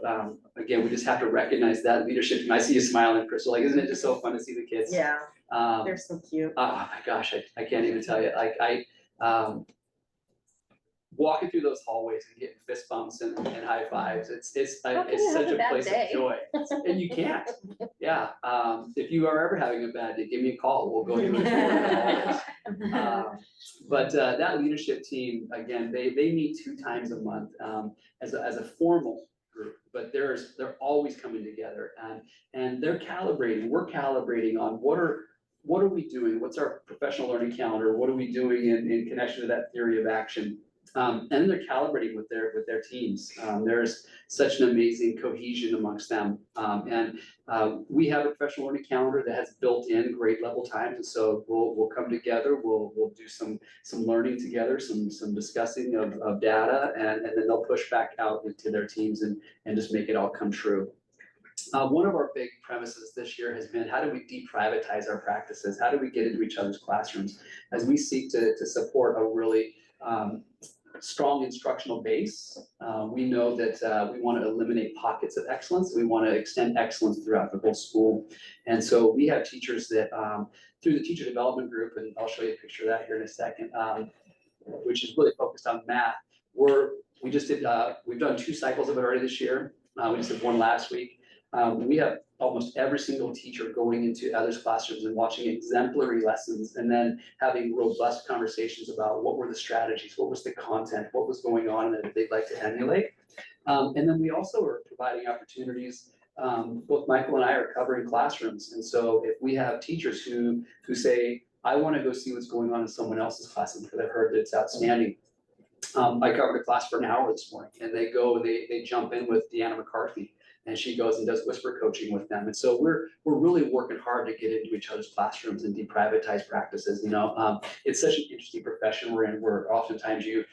again, we just have to recognize that leadership. And I see you smiling, Crystal, like, isn't it just so fun to see the kids? Yeah, Um, they're so cute. oh my gosh, I can't even tell you, like, walking through those hallways and getting fist bumps and high fives, it's How can it's you have such a a bad place of day? joy. And you can't, yeah, if you are ever having a bad day, give me a call, we'll go do it. But that leadership team, again, they meet 2 times a month, as a formal group, but they're always coming together, and they're calibrating, we're calibrating on what are we doing, what's our professional learning calendar, what are we doing in connection to that theory of action? And then they're calibrating with their teams. There's such an amazing cohesion amongst them. And we have a professional learning calendar that has built in grade level times. And so we'll come together, we'll do some learning together, some discussing of data, and then they'll push back out into their teams and just make it all come true. One of our big premises this year has been, how do we deprivatize our practices? How do we get into each other's classrooms as we seek to support a really strong instructional base? We know that we want to eliminate pockets of excellence. We want to extend excellence throughout the whole school. And so we have teachers that through the teacher development group, and I'll show you a picture of that here in a second, which is really focused on math. We've done 2 cycles of it already this year. We just did one last week. We have almost every single teacher going into others' classrooms and watching exemplary lessons, and then having robust conversations about what were the strategies, what was the content, what was going on that they'd like to emulate. And then we also are providing opportunities. Both Michael and I are covering classrooms, and so if we have teachers who say, I want to go see what's going on in someone else's classroom because I've heard that it's outstanding. I covered a class for an hour this morning, and they jump in with Deanna McCarthy, and she goes and does whisper coaching with them. And so we're really working hard to get into each other's classrooms and deprivatize practices. It's such an interesting profession we're in, where oftentimes you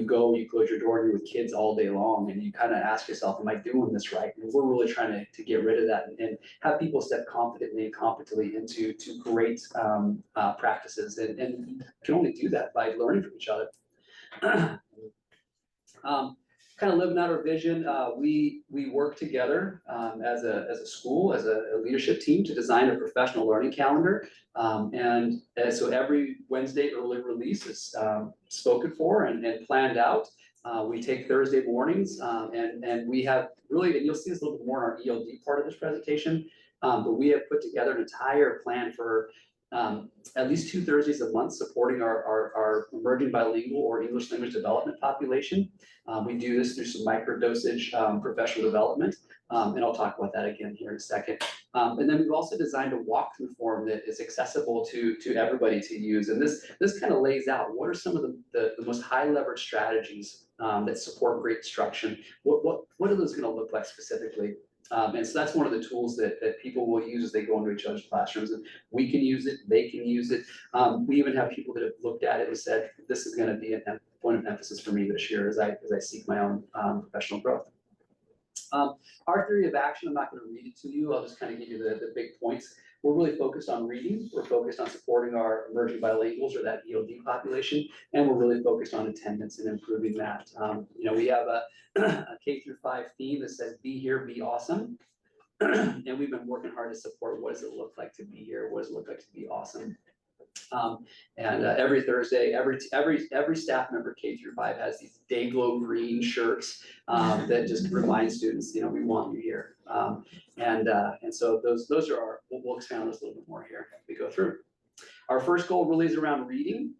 close your door and you're with kids all day long, and you kind of ask yourself, am I doing this right? And we're really trying to get rid of that and have people step confidently and competently into great practices, and can only do that by learning from each other. Kind of living out our vision, we work together as a school, as a leadership team, to design a professional learning calendar. And so every Wednesday early release is spoken for and planned out. We take Thursday mornings, and we have really, and you'll see this a little bit more in our ELD part of this presentation, but we have put together an entire plan for at least 2 Thursdays a month supporting our emerging bilingual or English language development population. We do this through some microdosage professional development, and I'll talk about that again here in a second. And then we've also designed a walkthrough form that is accessible to everybody to use. And this kind of lays out what are some of the most high leverage strategies that support great instruction. What are those going to look like specifically? And so that's one of the tools that people will use as they go into each other's classrooms, and we can use it, they can use it. We even have people that have looked at it and said, this is going to be a point of emphasis for me this year as I seek my own professional growth. Our theory of action, I'm not going to read it to you, I'll just kind of give you the big points. We're really focused on reading, we're focused on supporting our emerging bilinguals or that ELD population, and we're really focused on attendance and improving that. We have a K-5 theme that says, be here, be awesome. And we've been working hard to support what does it look like to be here, what does it look like to be awesome. Every Thursday, every staff member K-5 has these Dayglow green shirts that just remind students, we want you here. And so those are we'll expand on this a little bit more here as we go through. Our first goal really is around reading,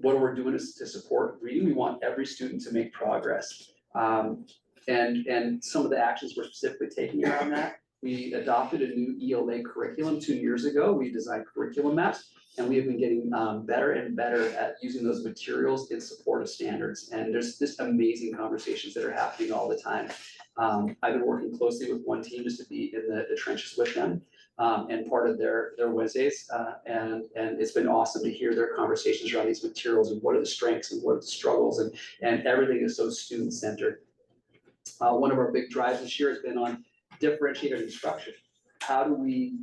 what we're doing is to support reading. We want every student to make progress. And some of the actions we're specifically taking around that. We adopted a new ELA curriculum 2 years ago. We designed curriculum maps, and we have been getting better and better at using those materials in support of standards. And there's just amazing conversations that are happening all the time. I've been working closely with one team just to be in the trenches with them, and part of their Wednesdays. And it's been awesome to hear their conversations around these materials and what are the strengths and what are the struggles, and everything is so student-centered. One of our big drives this year has been on differentiated instruction. How do we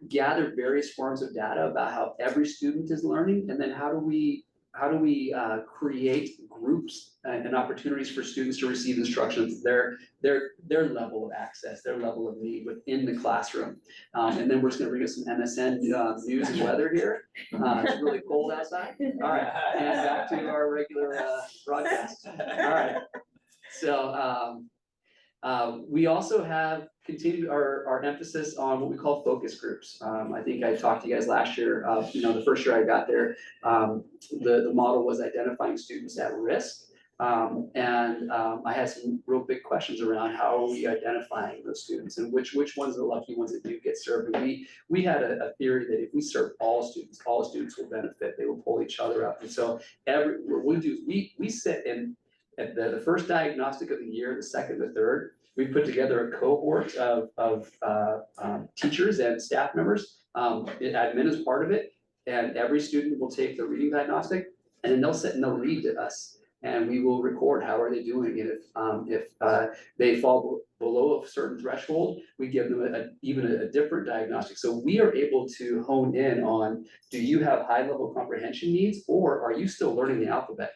gather various forms of data about how every student is learning, and then how do we create groups and opportunities for students to receive instructions, their level of access, their level of need within the classroom. And then we're just gonna bring us some MSN news and weather here. It's really cold outside. All right, and back to our regular broadcast. All right. So we also have continued our emphasis on what we call focus groups. I think I talked to you guys last year, the first year I got there, the model was identifying students at risk. I had some real big questions around how are we identifying those students and which ones are the lucky ones that do get served. And we had a theory that if we serve all students will benefit, they will pull each other up. And so what we do is we sit in at the first diagnostic of the year, the second, the third, we put together a cohort of teachers and staff members, admin is part of it, and every student will take the reading diagnostic, and then they'll sit and they'll read to us, and we will record how are they doing, and if they fall below a certain threshold, we give them even a different diagnostic. So we are able to hone in on, do you have high level comprehension needs, or are you still learning the alphabet?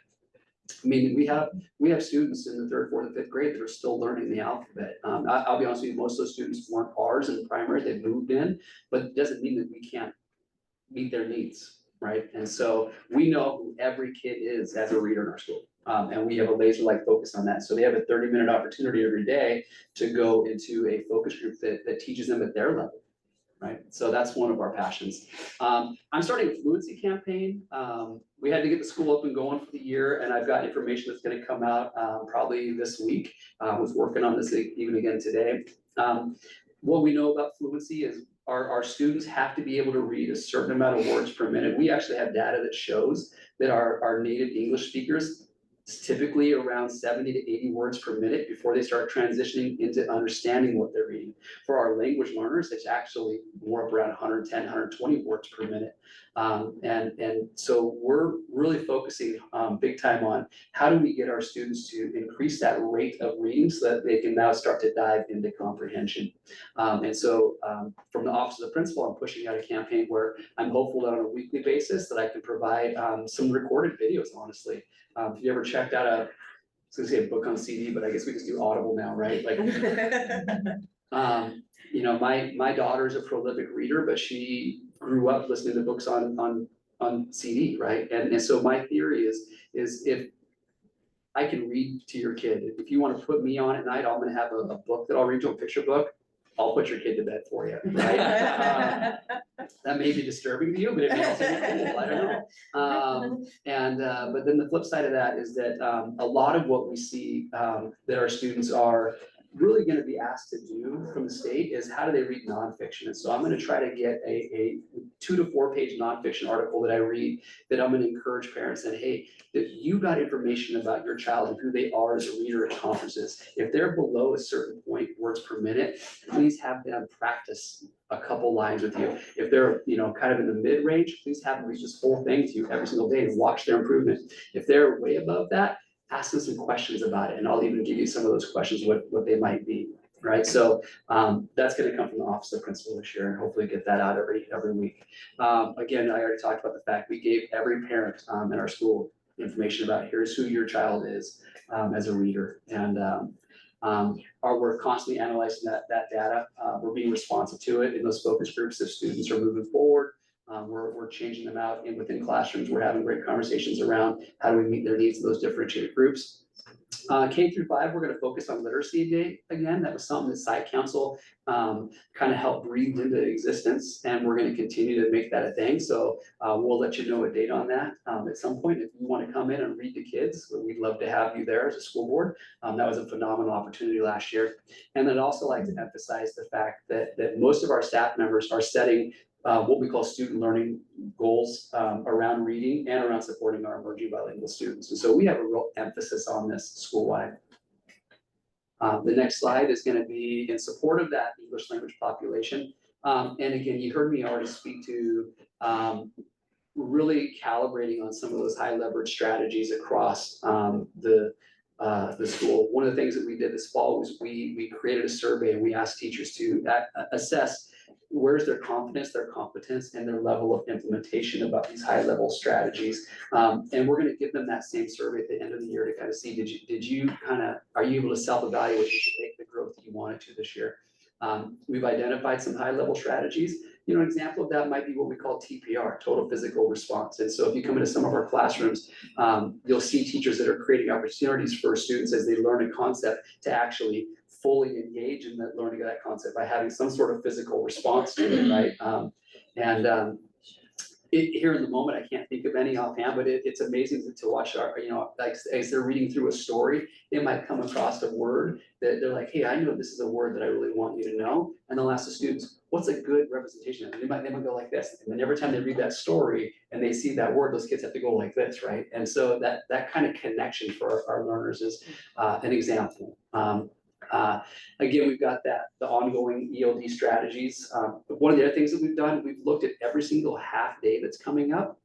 I mean, we have students in the third, fourth, and fifth grade that are still learning the alphabet. I'll be honest with you, most of those students weren't ours in the primary, they moved in, but it doesn't mean that we can't meet their needs, right? And so we know who every kid is as a reader in our school. And we have a laser-like focus on that. So they have a 30-minute opportunity every day to go into a focus group that teaches them at their level. Right, so that's one of our passions. I'm starting a fluency campaign. We had to get the school up and going for the year, and I've got information that's going to come out probably this week. I was working on this even again today. What we know about fluency is our students have to be able to read a certain amount of words per minute. We actually have data that shows that our native English speakers, it's typically around 70 to 80 words per minute before they start transitioning into understanding what they're reading. For our language learners, it's actually more around 110, 120 words per minute. And so we're really focusing big time on how do we get our students to increase that rate of reading so that they can now start to dive into comprehension. And so from the Office of the Principal, I'm pushing out a campaign where I'm hopeful that on a weekly basis that I can provide some recorded videos, honestly. If you ever checked out I was gonna say a book on CD, but I guess we just do Audible now, right? Like, my daughter's a prolific reader, but she grew up listening to books on CD, right? And so my theory is if I can read to your kid, if you want to put me on at night, I'm gonna have a book that I'll read to, a picture book. I'll put your kid to bed for you, right? That may be disturbing to you, but it may also be cool, I don't know. But then the flip side of that is that a lot of what we see that our students are really gonna be asked to do from the state is how do they read nonfiction? And so I'm gonna try to get a 2 to 4 page nonfiction article that I read that I'm gonna encourage parents that, hey, if you got information about your child and who they are as a reader at conferences, if they're below a certain point words per minute, please have them practice a couple lines with you. If they're, kind of in the mid-range, please have them read this whole thing to you every single day and watch their improvement. If they're way above that, ask them some questions about it, and I'll even give you some of those questions, what they might be, right? So that's gonna come from the Office of Principal this year, and hopefully get that out every week. Again, I already talked about the fact we gave every parent in our school information about here's who your child is as a reader, and we're constantly analyzing that data. We're being responsive to it in those focus groups if students are moving forward. We're changing them out within classrooms. We're having great conversations around how do we meet their needs in those differentiated groups. K through 5, we're going to focus on literacy day again. That was something that Site Council kind of helped breathe into existence, and we're going to continue to make that a thing. So we'll let you know a date on that at some point. If you want to come in and read to kids, we'd love to have you there as a school board. That was a phenomenal opportunity last year. And I'd also like to emphasize the fact that most of our staff members are setting what we call student learning goals around reading and around supporting our emerging bilingual students. And so we have a real emphasis on this school-wide. The next slide is going to be in support of that English language population. And again, you heard me already speak to really calibrating on some of those high leverage strategies across the school. One of the things that we did this fall was we created a survey and we asked teachers to assess where's their confidence, their competence, and their level of implementation about these high-level strategies. And we're gonna give them that same survey at the end of the year to kind of see, did you are you able to self-evaluate to make the growth that you wanted to this year? We've identified some high-level strategies. You know, an example of that might be what we call TPR, total physical response. And so if you come into some of our classrooms, you'll see teachers that are creating opportunities for students as they learn a concept to actually fully engage in the learning of that concept by having some sort of physical response to it, right? Here in the moment, I can't think of any offhand, but it's amazing to watch our, you know, like as they're reading through a story, they might come across a word that they're like, hey, I know this is a word that I really want you to know. And they'll ask the students, what's a good representation? And they might go like this. And then every time they read that story and they see that word, those kids have to go like this, right? And so that kind of connection for our learners is an example. Again, we've got the ongoing ELD strategies. One of the other things that we've done, we've looked at every single half day that's coming up.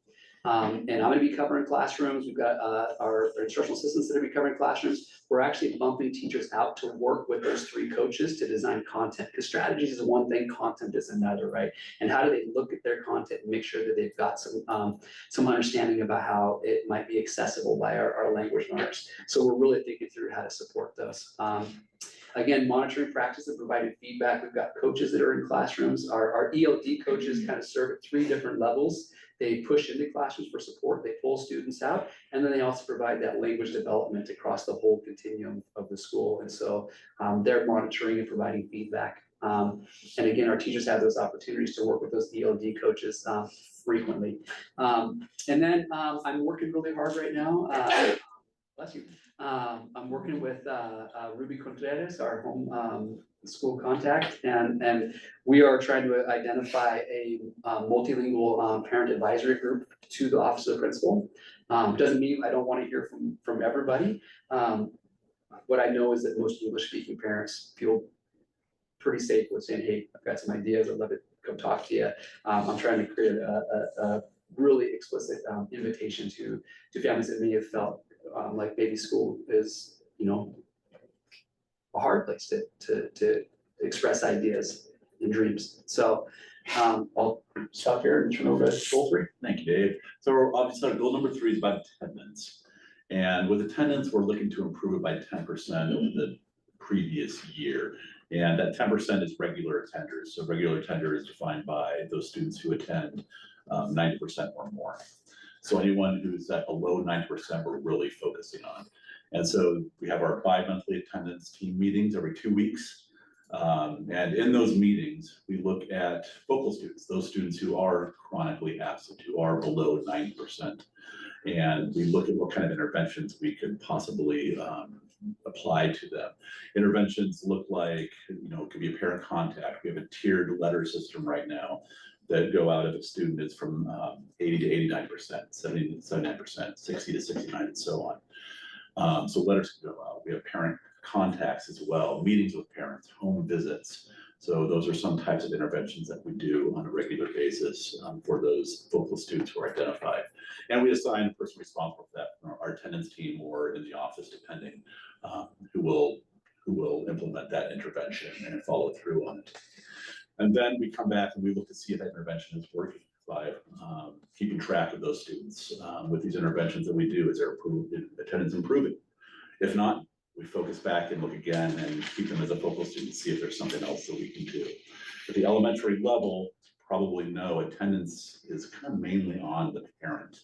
And I'm gonna be covering classrooms. We've got our instructional assistants that are be covering classrooms. We're actually bumping teachers out to work with those 3 coaches to design content, because strategies is one thing, content is another, right? And how do they look at their content and make sure that they've got some understanding about how it might be accessible by our language learners. So we're really thinking through how to support those. Again, monitoring practice and providing feedback. We've got coaches that are in classrooms. Our ELD coaches kind of serve at 3 different levels. They push into classrooms for support, they pull students out, and then they also provide that language development across the whole continuum of the school. And so they're monitoring and providing feedback. And again, our teachers have those opportunities to work with those ELD coaches frequently. And then I'm working really hard right now. Bless you. I'm working with Ruby Contreras, our home school contact, and we are trying to identify a multilingual parent advisory group to the office of the principal. Doesn't mean I don't want to hear from everybody. What I know is that most English-speaking parents feel pretty safe with saying, hey, I've got some ideas, I'd love to come talk to you. I'm trying to create a really explicit invitation to families that may have felt like maybe school is, you know, a hard place to express ideas and dreams. So I'll stop here and turn over to goal 3. Thank you, Dave. So obviously our goal number 3 is about attendance. And with attendance, we're looking to improve it by 10% over the previous year. And that 10% is regular attenders. So regular attender is defined by those students who attend 90% or more. So anyone who's at below 90%, we're really focusing on. And so we have our bi-monthly attendance team meetings every 2 weeks. And in those meetings, we look at focal students, those students who are chronically absent, who are below 90%. And we look at what kind of interventions we could possibly apply to them. Interventions look like, you know, it could be a parent contact. We have a tiered letter system right now that go out if a student is from 80 to 89%, 70 to 79%, 60 to 69, and so on. So letters can go out. We have parent contacts as well, meetings with parents, home visits. So those are some types of interventions that we do on a regular basis for those focal students who are identified. And we assign a person responsible for that from our attendance team or in the office, depending who will implement that intervention and follow through on it. And then we come back and we look to see if that intervention is working by keeping track of those students with these interventions that we do. Is their attendance improving? If not, we focus back and look again and keep them as a focal student, see if there's something else that we can do. At the elementary level, probably no, attendance is kind of mainly on the parent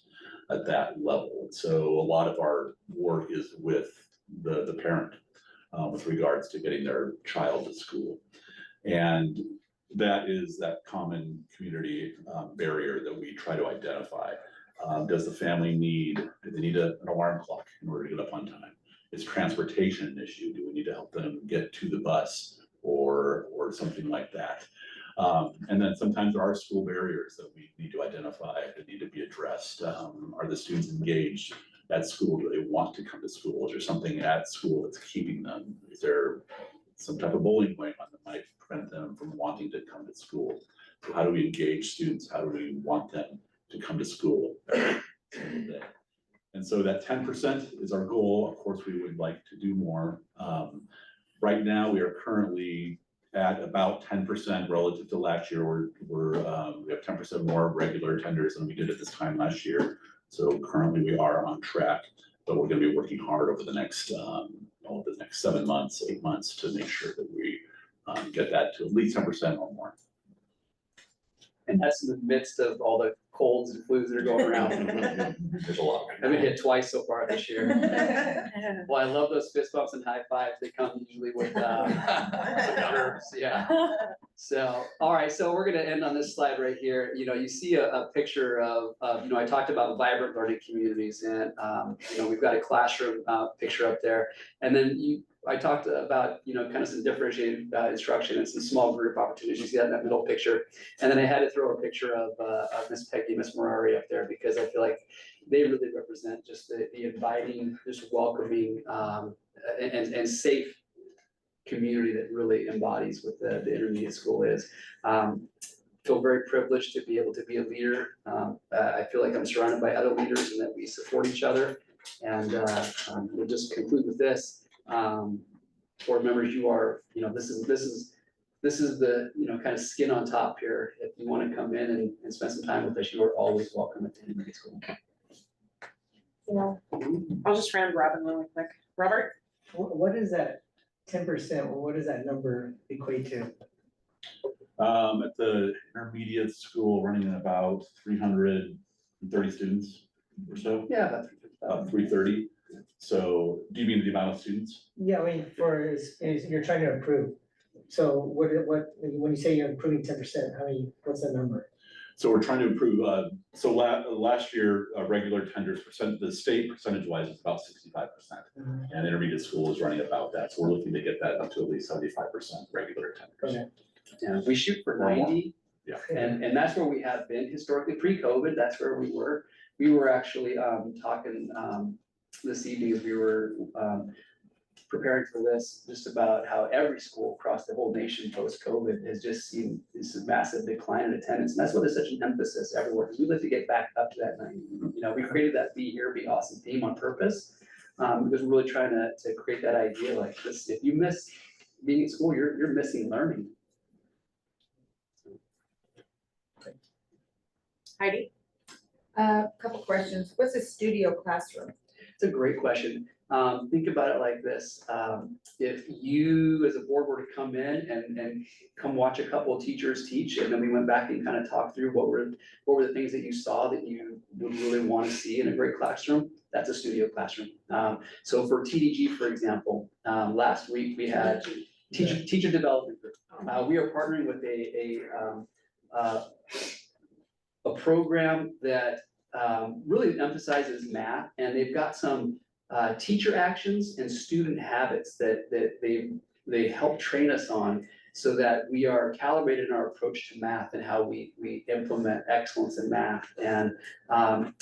at that level. So a lot of our work is with the parent with regards to getting their child to school. And that is that common community barrier that we try to identify. Does the family do they need an alarm clock in order to get up on time? Is transportation an issue? Do we need to help them get to the bus or something like that? And then sometimes there are school barriers that we need to identify that need to be addressed. Are the students engaged at school? Do they want to come to school? Is there something at school that's keeping them? Is there some type of bullying going on that might prevent them from wanting to come to school? So how do we engage students? How do we want them to come to school every single day? And so that 10% is our goal. Of course, we would like to do more. Right now, we are currently at about 10% relative to last year. We have 10% more regular attenders than we did at this time last year. So currently we are on track, but we're gonna be working hard over the next 7 months, 8 months to make sure that we get that to at least 10% or more. And that's in the midst of all the colds and flus that are going around. There's a lot. I've been hit twice so far this year. Well, I love those fist bumps and high fives. They come usually with nerves, yeah. So, all right, so we're gonna end on this slide right here. You know, you see a picture of, you know, I talked about vibrant learning communities and, you know, we've got a classroom picture up there. And then I talked about, you know, kind of some differentiated instruction and some small group opportunities, you had that middle picture. And then I had to throw a picture of Miss Peggy, Miss Morari up there, because I feel like they really represent just the inviting, just welcoming, and safe community that really embodies what the intermediate school is. Feel very privileged to be able to be a leader. I feel like I'm surrounded by other leaders and that we support each other. And we'll just conclude with this. Board members, you are, you know, this is the, you know, kind of skin on top here. If you want to come in and spend some time with us, you are always welcome at the intermediate school. You know, I'll just round Robin really quick. Robert? What is that 10%, or what does that number equate to? At the intermediate school, running at about 330 students or so. Yeah, About 330. So do you mean the amount of students? Yeah, I mean, you're trying to improve. So what, when you say you're improving 10%, what's the number? So we're trying to improve, last year, regular attenders the state percentage wise is about 65%. And intermediate school is running about that. So we're looking to get that up to at least 75% regular attenders. Okay. Yeah, we shoot for 90. Yeah. And that's where we have been historically pre-COVID. That's where we were. We were actually talking this evening as we were preparing for this, just about how every school across the whole nation post-COVID has just seen this massive decline in attendance. And that's why there's such an emphasis everywhere, because we'd like to get back up to that 90. You know, we created that Be Here, Be Awesome theme on purpose, because we're really trying to create that idea like this. If you miss being in school, you're missing learning. Heidi? Couple questions. What's a studio classroom? It's a great question. Think about it like this. If you as a board were to come in and come watch a couple of teachers teach, and then we went back and kind of talked through what were the things that you saw that you would really want to see in a great classroom, that's a studio classroom. So for TDG, for example, last week we had teacher development group. We are partnering with a program that really emphasizes math, and they've got some teacher actions and student habits that they help train us on, so that we are calibrated in our approach to math and how we implement excellence in math. And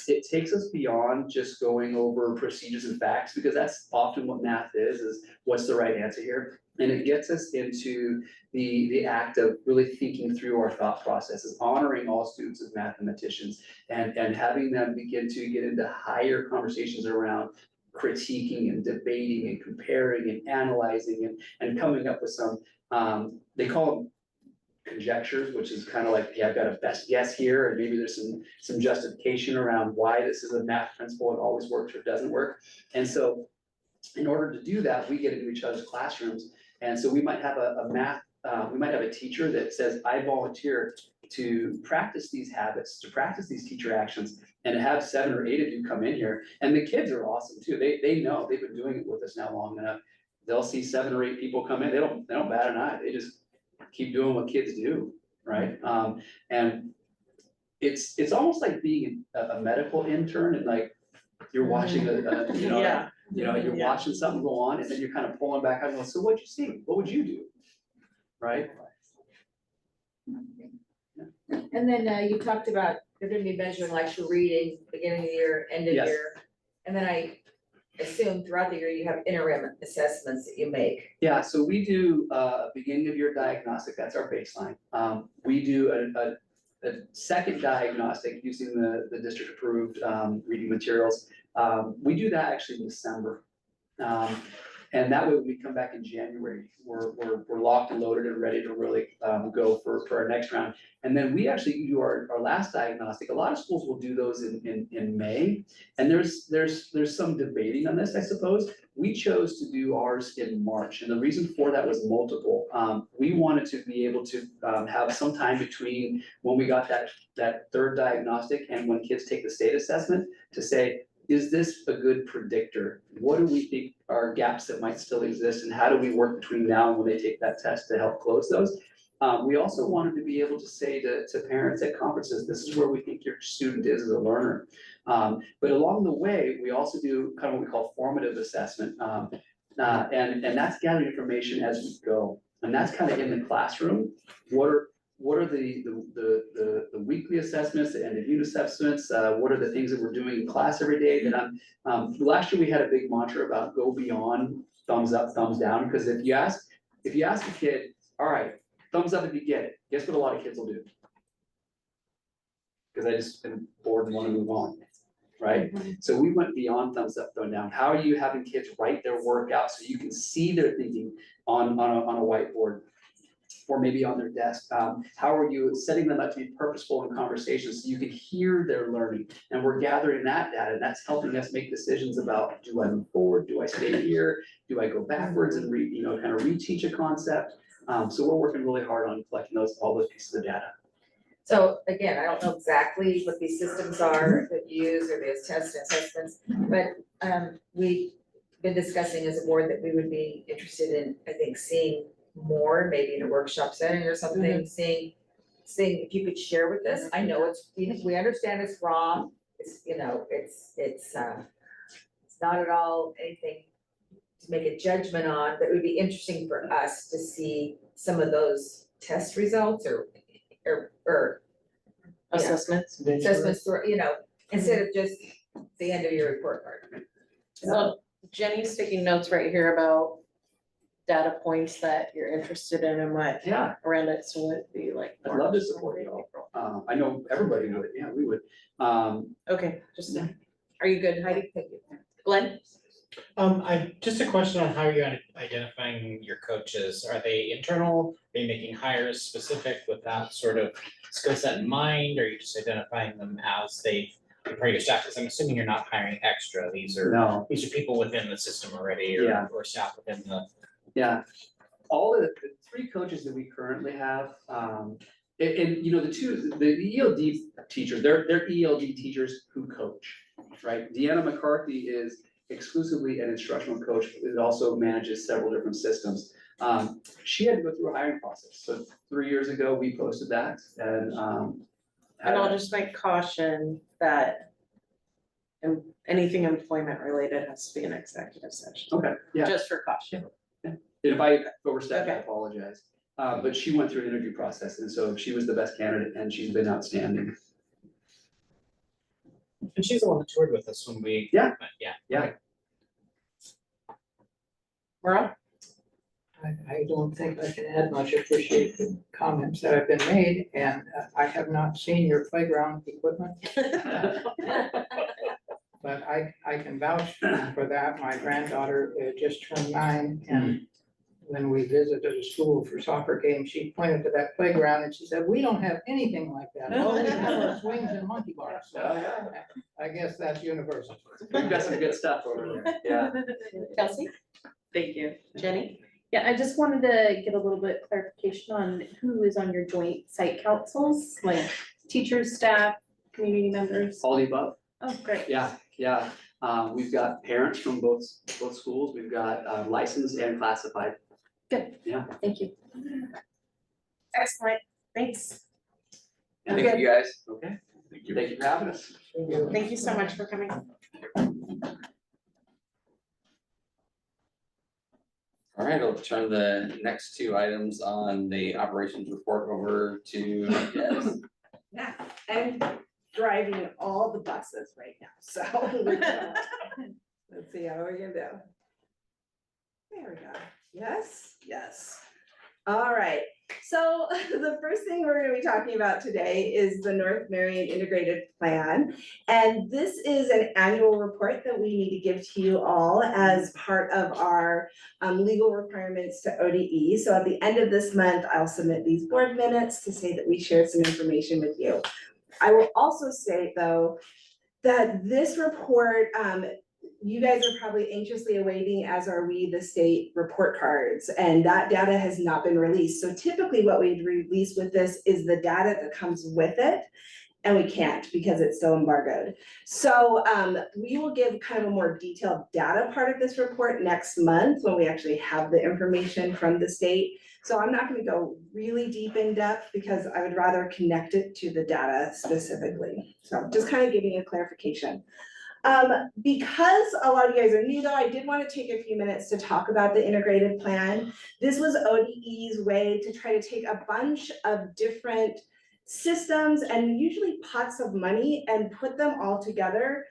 it takes us beyond just going over procedures and facts, because that's often what math is what's the right answer here. And it gets us into the act of really thinking through our thought processes, honoring all students as mathematicians, and having them begin to get into higher conversations around critiquing and debating and comparing and analyzing and coming up with some, they call them conjectures, which is kind of like, yeah, I've got a best guess here, and maybe there's some justification around why this is a math principle, it always works or doesn't work. And so in order to do that, we get into each other's classrooms. And so we might have we might have a teacher that says, I volunteer to practice these habits, to practice these teacher actions, and to have 7 or 8 of you come in here. And the kids are awesome too. They know, they've been doing it with us now long enough. They'll see 7 or 8 people come in. They don't bat an eye. They just keep doing what kids do, right? And it's almost like being a medical intern, and like you're watching you're watching something go on, and then you're kind of pulling back out and going, so what'd you see? What would you do? Right? And then you talked about they're gonna be measuring like your reading, beginning of the year, end of Yes. year. And then I assume throughout the year you have interim assessments that you make. Yeah, so we do beginning of year diagnostic, that's our baseline. We do a second diagnostic using the district approved reading materials. We do that actually in December. And that way, when we come back in January, we're locked and loaded and ready to really go for our next round. And then we actually do our last diagnostic. A lot of schools will do those in May. And there's some debating on this, I suppose. We chose to do ours in March, and the reason for that was multiple. We wanted to be able to have some time between when we got that third diagnostic and when kids take the state assessment to say, is this a good predictor? What do we think are gaps that might still exist, and how do we work between now and when they take that test to help close those? We also wanted to be able to say to parents at conferences, this is where we think your student is as a learner. But along the way, we also do kind of what we call formative assessment. And that's gathering information as we go. And that's kind of in the classroom. What are the weekly assessments, the end of unit assessments? What are the things that we're doing in class every day that last year we had a big mantra about go beyond thumbs up, thumbs down. Because if you ask a kid, all right, thumbs up if you get it, guess what a lot of kids will do? Because I just am bored and want to move on, right? So we went beyond thumbs up, thumbs down. How are you having kids write their work out so you can see their thinking on a whiteboard? Or maybe on their desk. How are you setting them up to be purposeful in conversations so you can hear their learning? And we're gathering that data, and that's helping us make decisions about, do I move forward? Do I stay here? Do I go backwards and kind of reteach a concept? So we're working really hard on collecting all those pieces of data. So again, I don't know exactly what these systems are that you use or these tests and assessments, but we've been discussing as a board that we would be interested in, I think, seeing more, maybe in a workshop setting or something, seeing if you could share with us. I know we understand it's wrong, it's not at all anything to make a judgment on, but it would be interesting for us to see some of those test results or Assessments. for, instead of just the end of your report card. So Jenny's taking notes right here about data points that you're interested in and what Yeah, around it, so it'd be like. I'd love to support you all. I know everybody would, yeah, we would. Okay, just, are you good, Heidi? Thank you. Glenn? Just a question on how you're identifying your coaches. Are they internal? Are you making hires specific with that sort of skill set in mind? Or are you just identifying them as they've been part of your staff? Because I'm assuming you're not hiring extra. These are people within the system already or staff within the. Yeah, all of the three coaches that we currently have, and the ELD teachers, they're ELD teachers who coach, right? Deanna McCarthy is exclusively an instructional coach, that also manages several different systems. She had to go through a hiring process, so 3 years ago, we posted that, and I'll just make caution that anything employment related has to be an executive session. Okay, yeah. Just for caution. If I overstepped, I apologize. But she went through an interview process, and so she was the best candidate, and she's been outstanding. And she's the one that toured with us when we. Yeah. Yeah. Merle? I don't think I can add much. Appreciate the comments that have been made, and I have not seen your playground equipment. But I can vouch for that. My granddaughter just turned 9, and when we visited a school for soccer games, she pointed to that playground and she said, we don't have anything like that. All we have are swings and monkey bars. So I guess that's universal. We've got some good stuff over there, yeah. Kelsey? Thank you. Jenny? Yeah, I just wanted to get a little bit clarification on who is on your joint site councils, like teachers, staff, community members. All the above. Oh, great. Yeah. We've got parents from both schools. We've got licensed and classified. Good. Yeah. Thank you. Excellent, thanks. Thank you, guys. Okay. Thank you for having us. Thank you so much for coming. All right, I'll turn the next two items on the operations report over to Des. Yeah, I'm driving all the buses right now, so. Let's see how we can do. There we go. Yes, yes. All right, So the first thing we're gonna be talking about today is the North Marion Integrated Plan. And this is an annual report that we need to give to you all as part of our legal requirements to ODE. So at the end of this month, I'll submit these board minutes to say that we shared some information with you. I will also say, though, that this report, you guys are probably anxiously awaiting, as are we, the state report cards, and that data has not been released. So typically what we'd release with this is the data that comes with it, and we can't because it's still embargoed. So we will give kind of a more detailed data part of this report next month when we actually have the information from the state. So I'm not gonna go really deep in depth because I would rather connect it to the data specifically. So just kind of giving a clarification. Because a lot of you guys are new though, I did want to take a few minutes to talk about the integrated plan. This was ODE's way to try to take a bunch of different systems and usually pots of money and put them all together.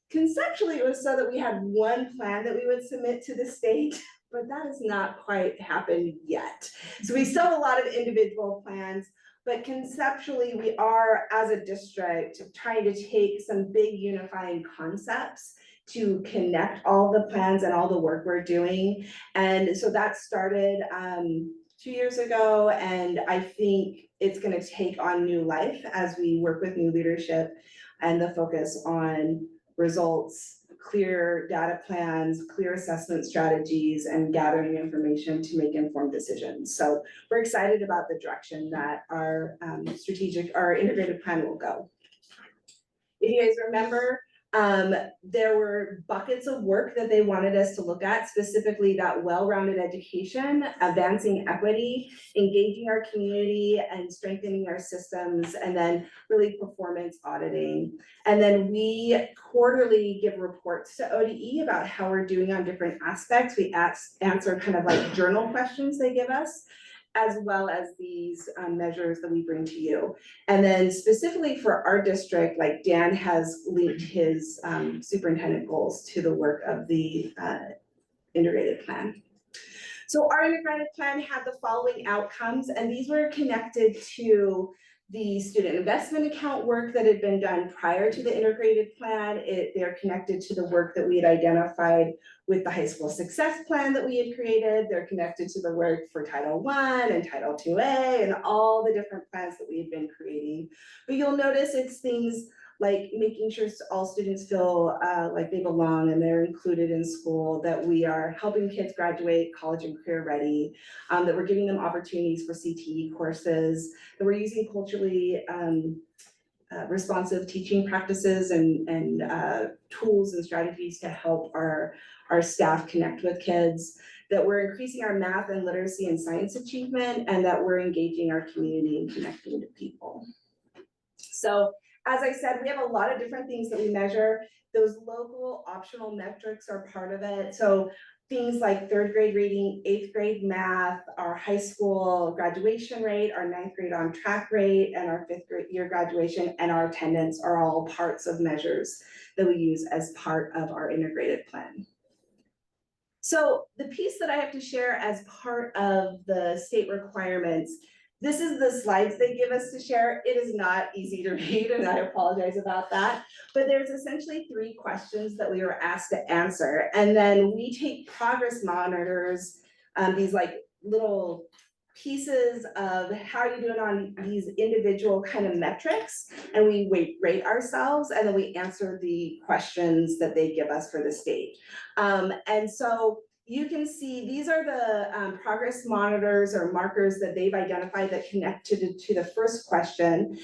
Conceptually, it was so that we had one plan that we would submit to the state, but that has not quite happened yet. So we still have a lot of individual plans. But conceptually, we are, as a district, trying to take some big unifying concepts to connect all the plans and all the work we're doing. And so that started 2 years ago, and I think it's gonna take on new life as we work with new leadership and the focus on results, clear data plans, clear assessment strategies, and gathering information to make informed decisions. So we're excited about the direction that our integrated plan will go. If you guys remember, there were buckets of work that they wanted us to look at, specifically that well-rounded education, advancing equity, engaging our community and strengthening our systems, and then really performance auditing. And then we quarterly give reports to ODE about how we're doing on different aspects. We answer kind of like journal questions they give us, as well as these measures that we bring to you. And then specifically for our district, like Dan has linked his superintendent goals to the work of the integrated plan. So our integrated plan had the following outcomes, and these were connected to the student investment account work that had been done prior to the integrated plan. They're connected to the work that we had identified with the high school success plan that we had created. They're connected to the work for Title I and Title IIA and all the different plans that we had been creating. But you'll notice it's things like making sure all students feel like they belong and they're included in school, that we are helping kids graduate college and career ready, that we're giving them opportunities for CTE courses, that we're using culturally responsive teaching practices and tools and strategies to help our staff connect with kids, that we're increasing our math and literacy and science achievement, and that we're engaging our community and connecting to people. So as I said, we have a lot of different things that we measure. Those local optional metrics are part of it. So things like 3rd grade reading, 8th grade math, our high school graduation rate, our 9th grade on track rate, and our 5th grade year graduation and our attendance are all parts of measures that we use as part of our integrated plan. So the piece that I have to share as part of the state requirements, this is the slides they give us to share. It is not easy to read, and I apologize about that. But there's essentially 3 questions that we were asked to answer. And then we take progress monitors, these like little pieces of how you're doing on these individual kind of metrics, and we rate ourselves, and then we answer the questions that they give us for the state. And so you can see these are the progress monitors or markers that they've identified that connect to the first question,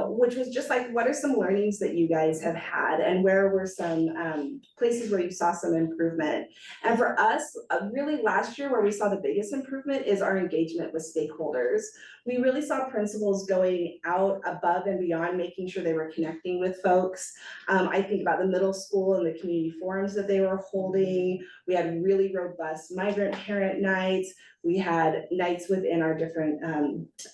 which was just like, what are some learnings that you guys have had, and where were some places where you saw some improvement? And for us, really last year where we saw the biggest improvement is our engagement with stakeholders. We really saw principals going out above and beyond, making sure they were connecting with folks. I think about the middle school and the community forums that they were holding. We had really robust migrant parent nights. We had nights within our different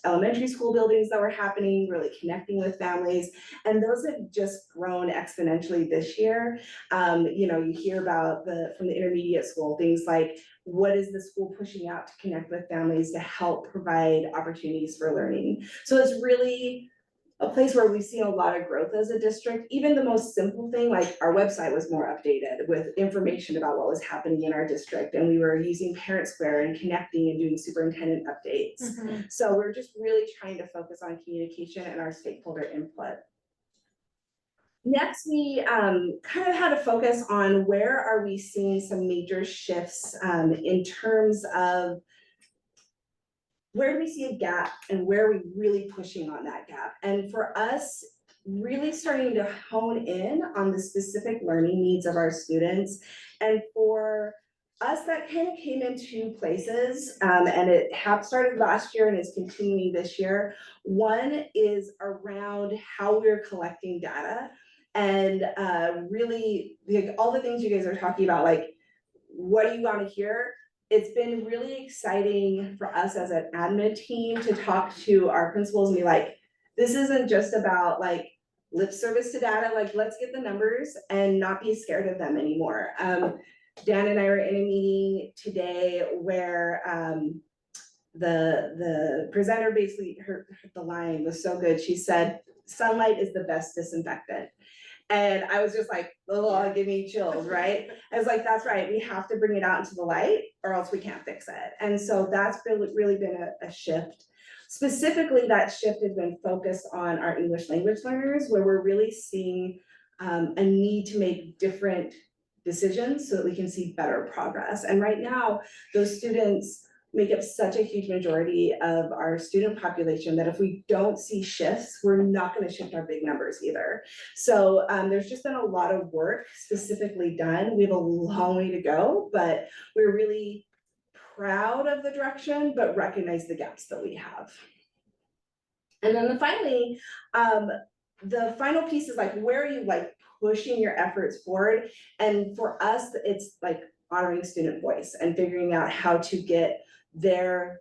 elementary school buildings that were happening, really connecting with families. And those have just grown exponentially this year. You know, you hear about from the intermediate school, things like, what is the school pushing out to connect with families to help provide opportunities for learning? So it's really a place where we've seen a lot of growth as a district. Even the most simple thing, like our website was more updated with information about what was happening in our district. And we were using Parent Square and connecting and doing superintendent updates. So we're just really trying to focus on communication and our stakeholder input. Next, we kind of had to focus on where are we seeing some major shifts in terms of where do we see a gap and where are we really pushing on that gap? And for us, really starting to hone in on the specific learning needs of our students. And for us, that kind of came in two places, and it started last year and is continuing this year. One is around how we're collecting data and really all the things you guys are talking about, like, what do you want to hear? It's been really exciting for us as an admin team to talk to our principals and be like, this isn't just about like lip service to data, like let's get the numbers and not be scared of them anymore. Dan and I were in a meeting today where the presenter basically, the line was so good. She said, sunlight is the best disinfectant. And I was just like, oh, give me chills, right? I was like, that's right, we have to bring it out into the light or else we can't fix it. And so that's really been a shift. Specifically, that shift has been focused on our English language learners, where we're really seeing a need to make different decisions so that we can see better progress. And right now, those students make up such a huge majority of our student population that if we don't see shifts, we're not going to shift our big numbers either. So there's just been a lot of work specifically done. We have a long way to go, but we're really proud of the direction, but recognize the gaps that we have. And then finally, the final piece is like, where are you like pushing your efforts forward? And for us, it's like honoring student voice and figuring out how to get their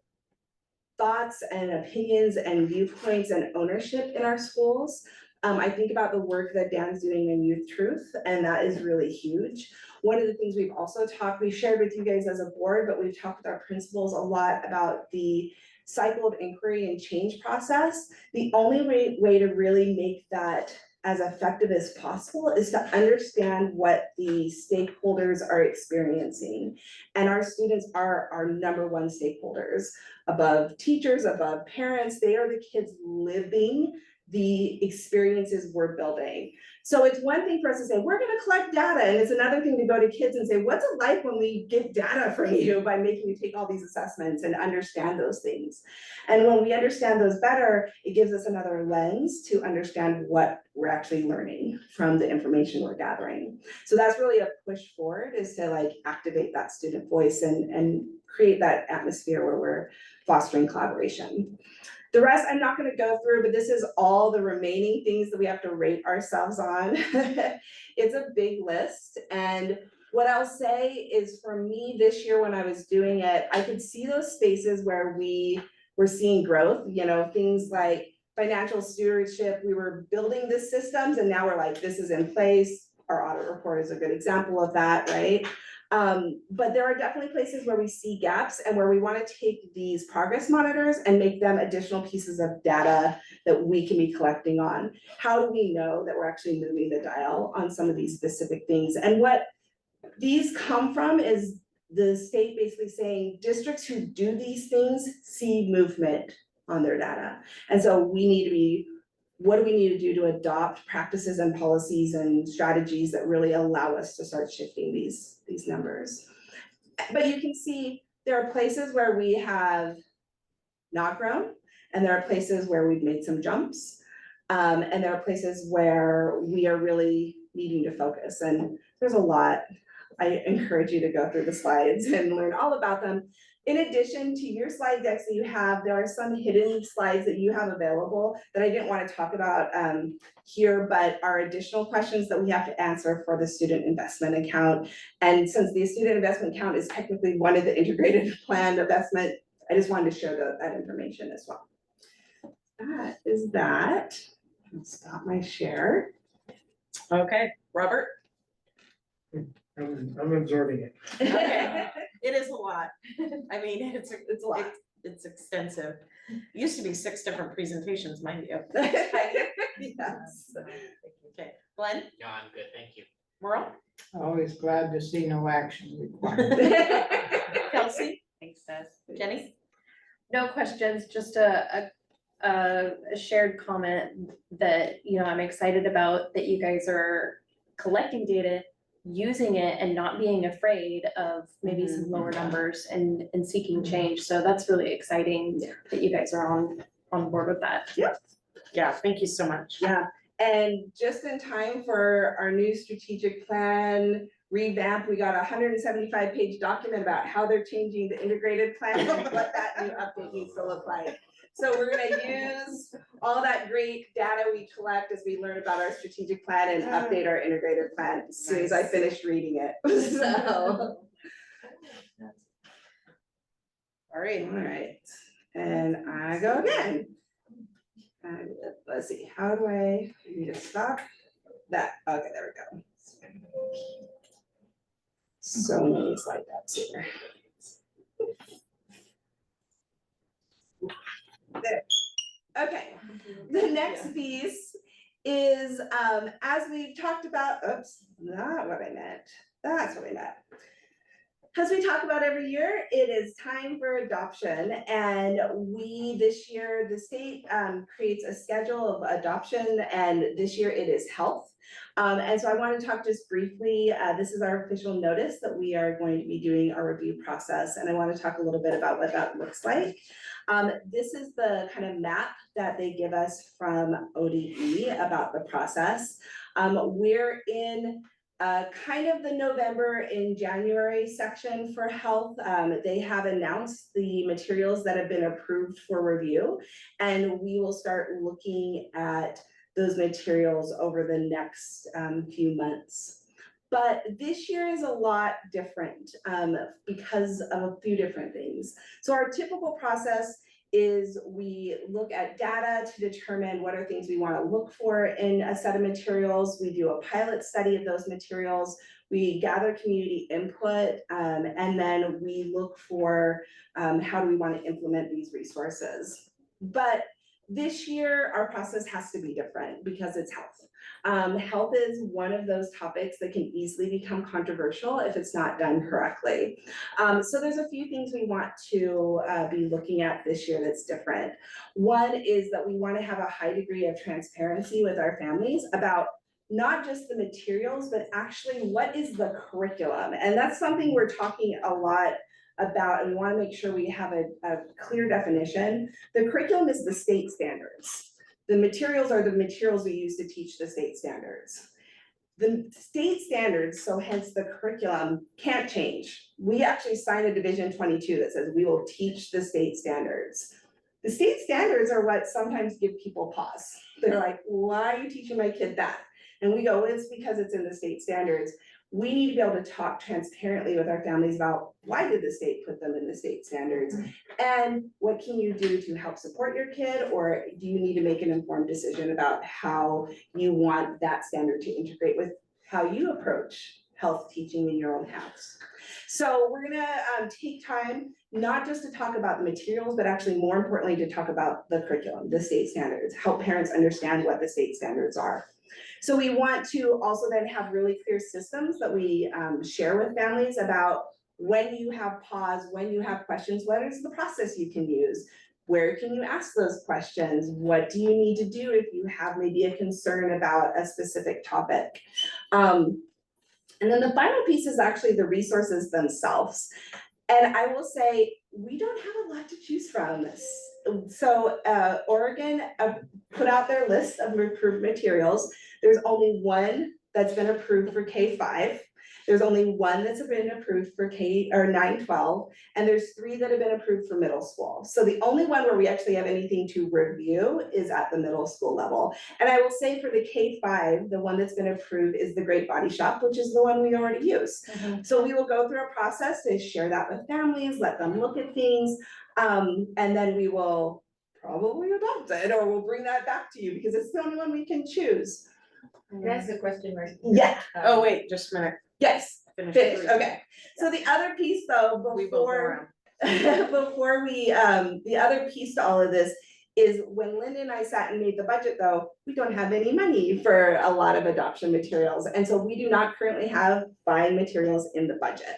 thoughts and opinions and viewpoints and ownership in our schools. I think about the work that Dan's doing in Youth Truth, and that is really huge. One of the things we've also we shared with you guys as a board, but we've talked with our principals a lot about the cycle of inquiry and change process. The only way to really make that as effective as possible is to understand what the stakeholders are experiencing. And our students are our number one stakeholders, above teachers, above parents. They are the kids living the experiences we're building. So it's one thing for us to say, we're gonna collect data, and it's another thing to go to kids and say, what's it like when we get data from you by making you take all these assessments and understand those things. And when we understand those better, it gives us another lens to understand what we're actually learning from the information we're gathering. So that's really a push forward, is to like activate that student voice and create that atmosphere where we're fostering collaboration. The rest I'm not gonna go through, but this is all the remaining things that we have to rate ourselves on. It's a big list. And what I'll say is, for me this year when I was doing it, I could see those spaces where we were seeing growth, you know, things like financial stewardship. We were building the systems and now we're like, this is in place. Our audit report is a good example of that, right? But there are definitely places where we see gaps and where we want to take these progress monitors and make them additional pieces of data that we can be collecting on. How do we know that we're actually moving the dial on some of these specific things? And what these come from is the state basically saying districts who do these things see movement on their data. And so we need to be, what do we need to do to adopt practices and policies and strategies that really allow us to start shifting these numbers? But you can see there are places where we have not grown, and there are places where we've made some jumps. And there are places where we are really needing to focus, and there's a lot. I encourage you to go through the slides and learn all about them. In addition to your slide decks that you have, there are some hidden slides that you have available that I didn't want to talk about here, but are additional questions that we have to answer for the student investment account. And since the student investment account is technically one of the integrated plan investment, I just wanted to share that information as well. That is that. I'll stop my share. Okay, Robert? I'm absorbing it. Okay. It is a lot. I mean, it's a lot. It's extensive. It used to be 6 different presentations, mind you. Yes. Okay, Glenn, No, I'm good, thank you. Merle, Always glad to see no action required. Kelsey, Thanks, Des. Jenny? No questions, just a shared comment that, you know, I'm excited about that you guys are collecting data, using it and not being afraid of maybe some lower numbers and seeking change. So that's really exciting that you guys are on board with that. Yep. Yeah, thank you so much. Yeah, and just in time for our new strategic plan revamp, we got a 175-page document about how they're changing the integrated plan, what that new update needs to look like. So we're gonna use all that great data we collect as we learn about our strategic plan and update our integrated plan as soon as I finish reading it, so. All right. All right, and I go again. And let's see, how do I need to stop that? Okay, there we go. So many slide decks here. There. Okay, the next piece is, as we've talked about, oops, not what I meant. That's what I meant. As we talk about every year, it is time for adoption, and this year, the state creates a schedule of adoption, and this year it is health. And so I want to talk just briefly, this is our official notice that we are going to be doing our review process, and I want to talk a little bit about what that looks like. This is the kind of map that they give us from ODE about the process. We're in kind of the November and January section for health. They have announced the materials that have been approved for review, and we will start looking at those materials over the next few months. But this year is a lot different because of a few different things. So our typical process is we look at data to determine what are things we want to look for in a set of materials. We do a pilot study of those materials. We gather community input, and then we look for how do we want to implement these resources. But this year, our process has to be different because it's health. Health is one of those topics that can easily become controversial if it's not done correctly. So there's a few things we want to be looking at this year that's different. One is that we want to have a high degree of transparency with our families about not just the materials, but actually what is the curriculum. And that's something we're talking a lot about, and we want to make sure we have a clear definition. The curriculum is the state standards. The materials are the materials we use to teach the state standards. The state standards, so hence the curriculum, can't change. We actually signed a Division 22 that says we will teach the state standards. The state standards are what sometimes give people pause. They're like, why are you teaching my kid that? And we go, it's because it's in the state standards. We need to be able to talk transparently with our families about why did the state put them in the state standards? And what can you do to help support your kid? Or do you need to make an informed decision about how you want that standard to integrate with how you approach health teaching in your own house? So we're gonna take time, not just to talk about the materials, but actually more importantly, to talk about the curriculum, the state standards, help parents understand what the state standards are. So we want to also then have really clear systems that we share with families about when you have pause, when you have questions, what is the process you can use? Where can you ask those questions? What do you need to do if you have maybe a concern about a specific topic? And then the final piece is actually the resources themselves. And I will say, we don't have a lot to choose from. So Oregon put out their list of approved materials. There's only one that's been approved for K-5. There's only one that's been approved for K or 9-12, and there's 3 that have been approved for middle school. So the only one where we actually have anything to review is at the middle school level. And I will say for the K-5, the one that's been approved is the Great Body Shop, which is the one we already use. So we will go through a process to share that with families, let them look at things, and then we will probably adopt it, or we'll bring that back to you because it's the only one we can choose. Can I ask a question, Mary? Yeah, Oh, wait, just a minute. yes, Finish. finish, okay. So the other piece though, We will go before, around. before we, the other piece to all of this is when Linda and I sat and made the budget though, we don't have any money for a lot of adoption materials. And so we do not currently have buying materials in the budget.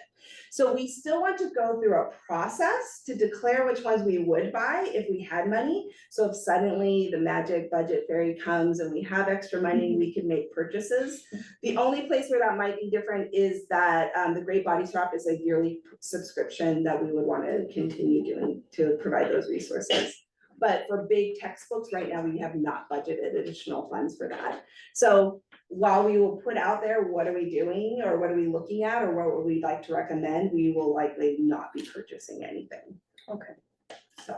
So we still want to go through a process to declare which ones we would buy if we had money. So if suddenly the magic budget fairy comes and we have extra money, we can make purchases. The only place where that might be different is that the Great Body Shop is a yearly subscription that we would want to continue doing to provide those resources. But for big textbooks, right now, we have not budgeted additional funds for that. So while we will put out there, what are we doing, or what are we looking at, or what would we like to recommend, we will likely not be purchasing anything. Okay. So.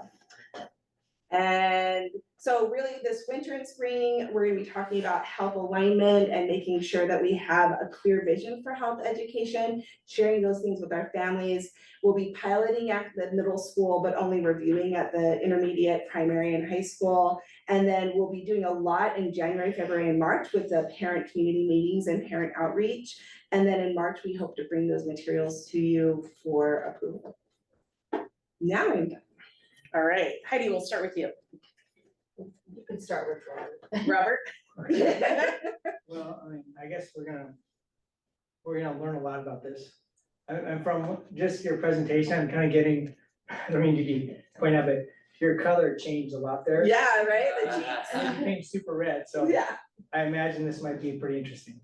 And so really this winter and spring, we're gonna be talking about health alignment and making sure that we have a clear vision for health education, sharing those things with our families. We'll be piloting at the middle school, but only reviewing at the intermediate, primary, and high school. And then we'll be doing a lot in January, February, and March with the parent community meetings and parent outreach. And then in March, we hope to bring those materials to you for approval. Now I'm done. All right, Heidi, we'll start with you. You can start with Robert? Well, I mean, I guess we're gonna learn a lot about this. And from just your presentation, I'm kind of getting, I don't mean to be pointing out, but your color changed a lot there. Yeah, right? The And you paint super red, so Yeah. I imagine this might be pretty interesting.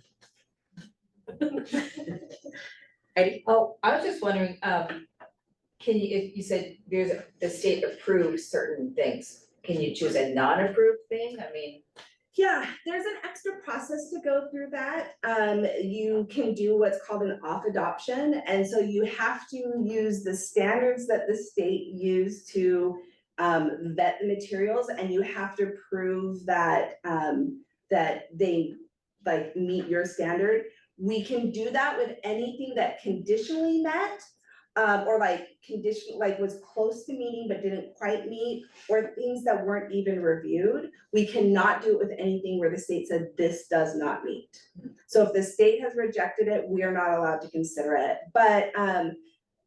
Heidi? Oh, I was just wondering, can you, if you said the state approves certain things, can you choose a non-approved thing? I mean. Yeah, there's an extra process to go through that. You can do what's called an off adoption. And so you have to use the standards that the state use to vet the materials, and you have to prove that that they like meet your standard. We can do that with anything that conditionally met, or like was close to meeting but didn't quite meet, or things that weren't even reviewed. We cannot do it with anything where the state said this does not meet. So if the state has rejected it, we are not allowed to consider it. But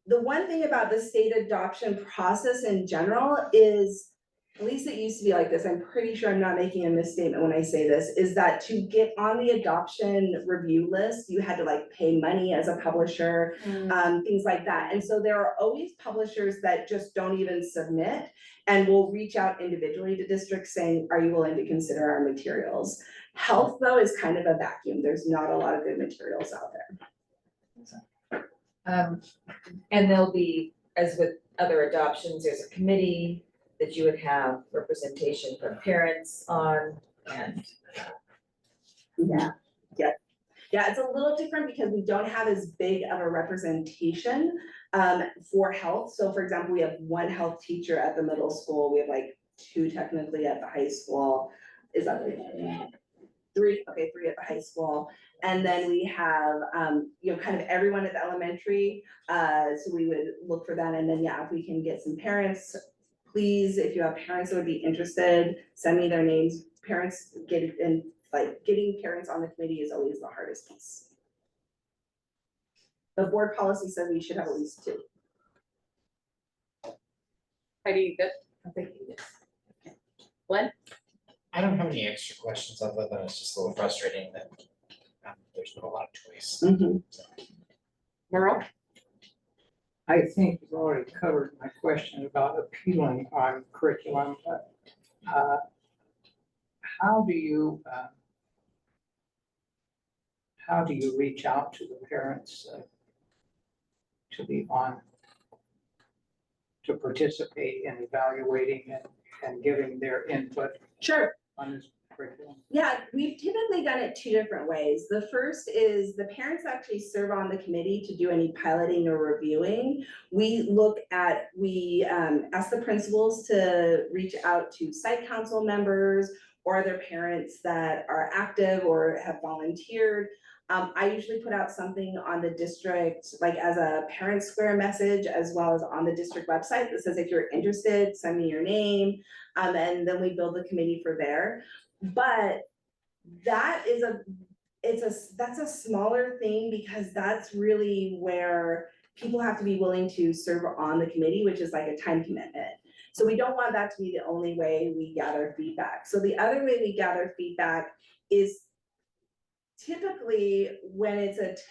the one thing about the state adoption process in general is, at least it used to be like this, I'm pretty sure I'm not making a misstatement when I say this, is that to get on the adoption review list, you had to like pay money as a publisher, things like that. And so there are always publishers that just don't even submit and will reach out individually to districts saying, are you willing to consider our materials? Health though is kind of a vacuum. There's not a lot of good materials out there. And there'll be, as with other adoptions, there's a committee that you would have representation from parents on, and. Yeah, it's a little different because we don't have as big of a representation for health. So for example, we have one health teacher at the middle school. We have like 2 technically at the high school. Is that right? 3, okay, 3 at the high school. And then we have, kind of everyone at the elementary. So we would look for that. And then, yeah, if we can get some parents, please, if you have parents that would be interested, send me their names. Parents getting parents on the committee is always the hardest piece. The board policy says we should have at least 2. Heidi, you good? I think it is. Glenn? I don't have any extra questions other than it's just a little frustrating that there's not a lot of choice. Merle? I think you've already covered my question about appealing on curriculum, but how do you reach out to the parents to participate in evaluating and giving their input? Sure. On this? curriculum? Yeah, we've typically done it two different ways. The first is the parents actually serve on the committee to do any piloting or reviewing. We ask the principals to reach out to site council members or other parents that are active or have volunteered. I usually put out something on the district, like as a parent square message, as well as on the district website that says, if you're interested, send me your name. And then we build the committee for there. But that is that's a smaller thing because that's really where people have to be willing to serve on the committee, which is like a time commitment. So we don't want that to be the only way we gather feedback. So the other way we gather feedback is typically when it's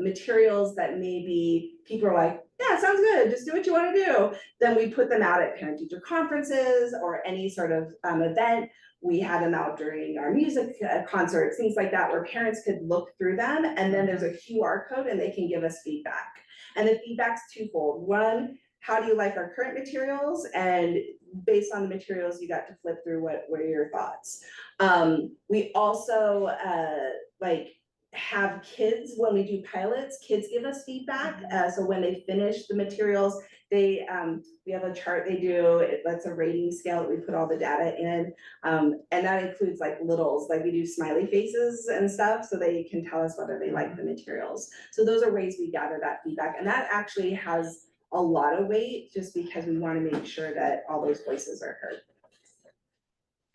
materials that maybe people are like, yeah, sounds good, just do what you want to do. Then we put them out at parent teacher conferences or any sort of event. We had them out during our music concerts, things like that, where parents could look through them, and then there's a QR code and they can give us feedback. And the feedback's twofold. One, how do you like our current materials? And based on the materials, you got to flip through what are your thoughts. We also have kids, when we do pilots, kids give us feedback. So when they finish the materials, we have a chart they do, that's a rating scale that we put all the data in. And that includes like littles, like we do smiley faces and stuff, so they can tell us whether they like the materials. So those are ways we gather that feedback. And that actually has a lot of weight just because we want to make sure that all those voices are heard.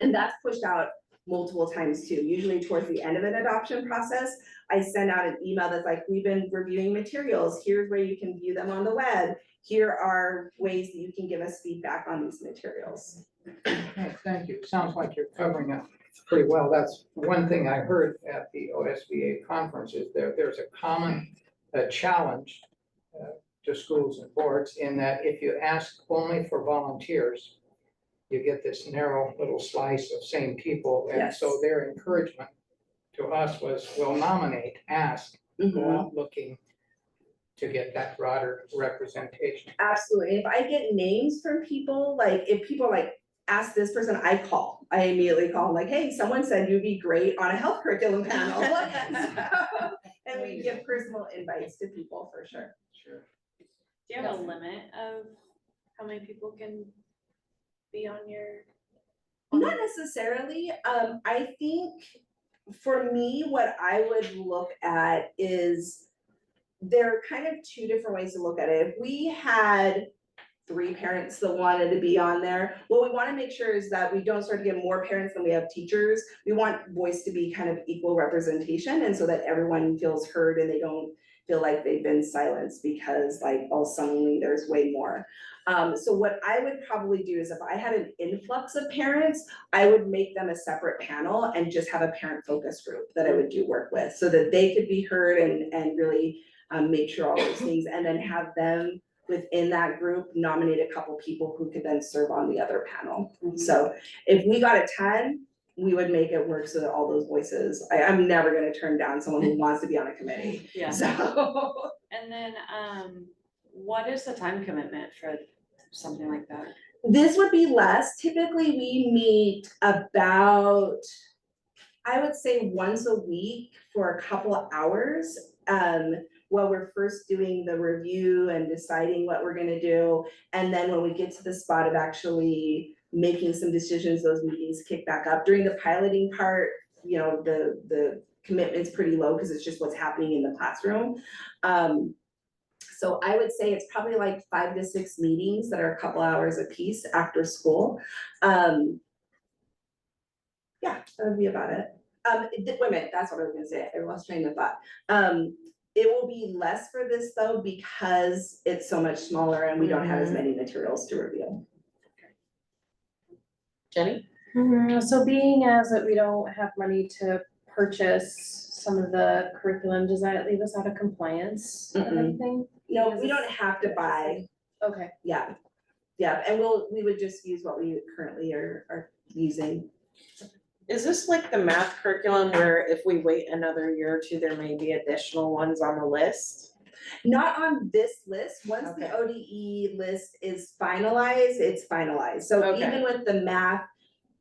And that's pushed out multiple times too. Usually towards the end of an adoption process, I send out an email that's like, we've been reviewing materials. Here's where you can view them on the web. Here are ways that you can give us feedback on these materials. Okay, thank you. Sounds like you're covering it pretty well. That's one thing I heard at the OSBA conference is there's a common challenge to schools and boards in that if you ask only for volunteers, you get this narrow little slice of same people. And Yes. so their encouragement to us was, well, nominate, ask, go out looking to get that broader representation. Absolutely. If I get names from people, like if people like ask this person, I immediately call, like, hey, someone said you'd be great on a health curriculum panel. And we give personal invites to people for sure. Sure. Do you have a limit of how many people can be on your? Not necessarily. I think for me, what I would look at is there are kind of two different ways to look at it. If we had 3 parents that wanted to be on there, what we want to make sure is that we don't start to get more parents than we have teachers. We want voice to be kind of equal representation, and so that everyone feels heard and they don't feel like they've been silenced because like, oh, suddenly there's way more. So what I would probably do is if I had an influx of parents, I would make them a separate panel and just have a parent focus group that I would do work with so that they could be heard and really make sure all those things, and then have them within that group nominate a couple people who could then serve on the other panel. So if we got a 10, we would make it work so that all those voices, I'm never gonna turn down someone who wants to be on a committee. Yeah. So. And then, what is the time commitment for something like that? This would be less. Typically, we meet about, I would say once a week for a couple of hours. While we're first doing the review and deciding what we're gonna do. And then when we get to the spot of actually making some decisions, those meetings kick back up. During the piloting part, you know, the commitment's pretty low because it's just what's happening in the classroom. So I would say it's probably like 5 to 6 meetings that are a couple hours a piece after school. Yeah, that would be about it. Wait a minute, that's what I was gonna say. I lost train of thought. It will be less for this though, because it's so much smaller and we don't have as many materials to review. Jenny? So being as that we don't have money to purchase some of the curriculum, does that leave us out of compliance or anything? No, we don't have to buy. Okay. Yeah, and we would just use what we currently are using. Is this like the math curriculum where if we wait another year or two, there may be additional ones on the list? Not on this list. Once the ODE list is finalized, it's finalized. So Okay. even with the math,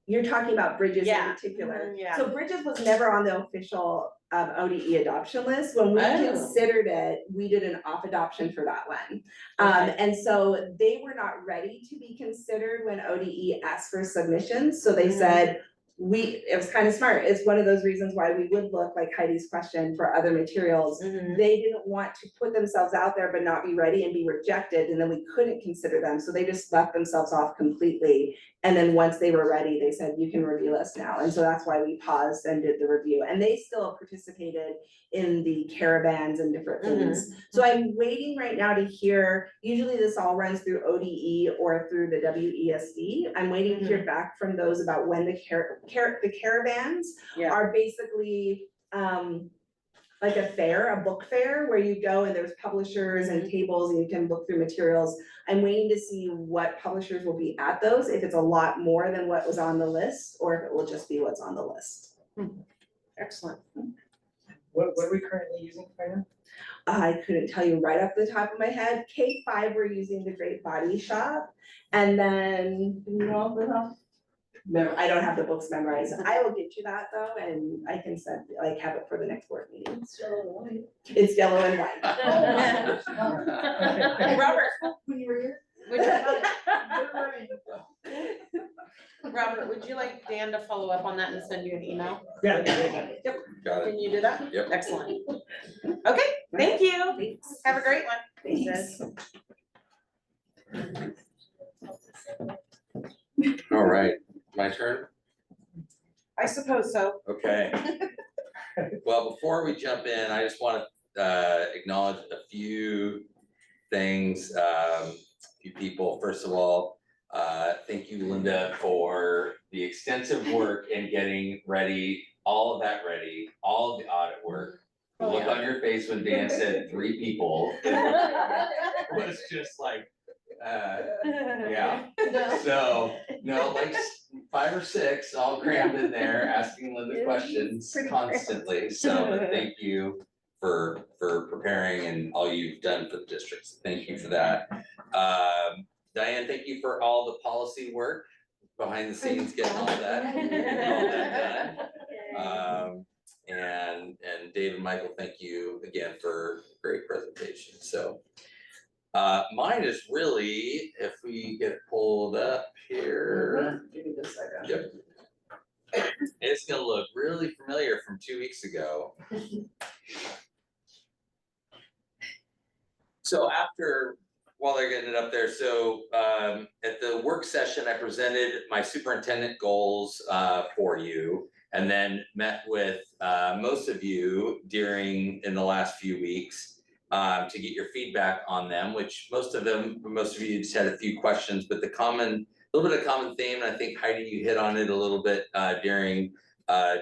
You're talking about Bridges in Yeah. particular. Yeah. So Bridges was never on the official ODE adoption list. When we Oh. considered it, we did an off adoption for that one. Okay. And so they were not ready to be considered when ODE asked for submissions, so they said, it was kind of smart, it's one of those reasons why we would look, like Heidi's question, for other materials. Mhm. They didn't want to put themselves out there but not be ready and be rejected, and then we couldn't consider them, so they just left themselves off completely. And then once they were ready, they said, you can review us now, and so that's why we paused and did the review, and they still participated in the caravans and different things. So I'm waiting right now to hear, usually this all runs through ODE or through the WESD. I'm waiting to hear back from those about when the caravans Yeah. are basically like a fair, a book fair, where you go and there's publishers and tables and you can look through materials. I'm waiting to see what publishers will be at those, if it's a lot more than what was on the list, or if it will just be what's on the list. Excellent. What are we currently using right now? I couldn't tell you right off the top of my head. K5, we're using the Great Body Shop. And then, do you know off the top? I don't have the books memorized. I will get you that though, and I can send, like, have it for the next board meeting. It's yellow and white. Hey, Robert, When you were here? would Robert, would you like Dan to follow up on that and send you an email? Yeah. Yep, Got it. can you do that? Yep. Excellent. Okay, thank you. Have a great one. Thanks. All right, my turn? I suppose so. Okay. Well, before we jump in, I just want to acknowledge a few things, a few people. First of all, thank you, Linda, for the extensive work in getting ready, all of that ready, all of the audit work. The look on your face when Dan said 3 people was just like, yeah. So, no, like 5 or 6 all crammed in there, asking Linda questions constantly. So but thank you for preparing and all you've done for the districts. Thank you for that. Diane, thank you for all the policy work behind the scenes, getting all that done. And Dave and Michael, thank you again for a great presentation. So mine is really, if we get it pulled up here. Give me just a second. Yep. It's gonna look really familiar from 2 weeks ago. So while they're getting it up there, so at the work session, I presented my superintendent goals for you. And then met with most of you in the last few weeks to get your feedback on them, which most of you just had a few questions, but little bit of common theme, and I think Heidi, you hit on it a little bit during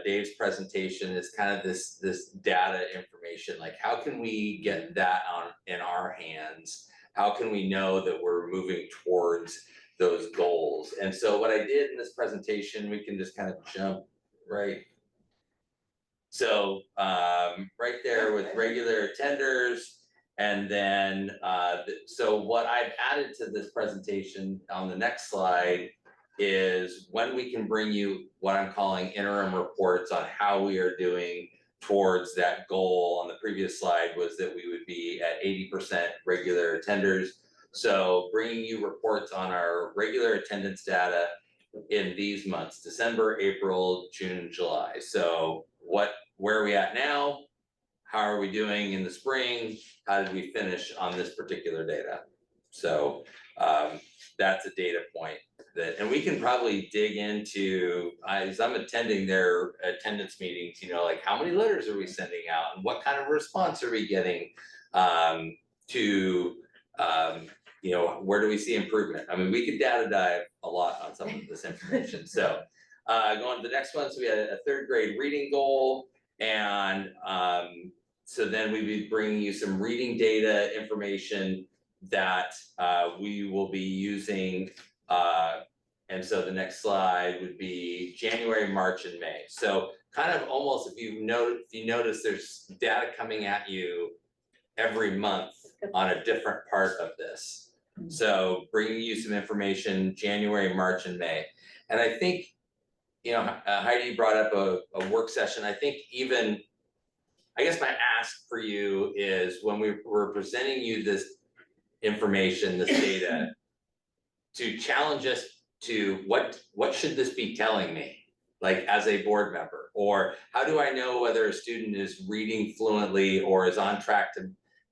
Dave's presentation, is kind of this data information, like how can we get that in our hands? How can we know that we're moving towards those goals? And so what I did in this presentation, we can just kind of jump right. So right there with regular attenders, and then so what I've added to this presentation on the next slide is when we can bring you what I'm calling interim reports on how we are doing towards that goal. On the previous slide was that we would be at 80% regular attenders. So bringing you reports on our regular attendance data in these months, December, April, June, July. So where are we at now? How are we doing in the spring? How did we finish on this particular data? So that's a data point and we can probably dig into, as I'm attending their attendance meetings, like how many letters are we sending out and what kind of response are we getting where do we see improvement? I mean, we could data dive a lot on some of this information. So going to the next one, so we had a 3rd grade reading goal, and so then we'd be bringing you some reading data information that we will be using. And so the next slide would be January, March, and May. So kind of almost, if you notice, there's data coming at you every month on a different part of this. So bringing you some information January, March, and May. And I think you know, Heidi brought up a work session. I think even, I guess my ask for you is when we were presenting you this information, this data, to challenge us to what should this be telling me? Like as a board member, or how do I know whether a student is reading fluently or is on track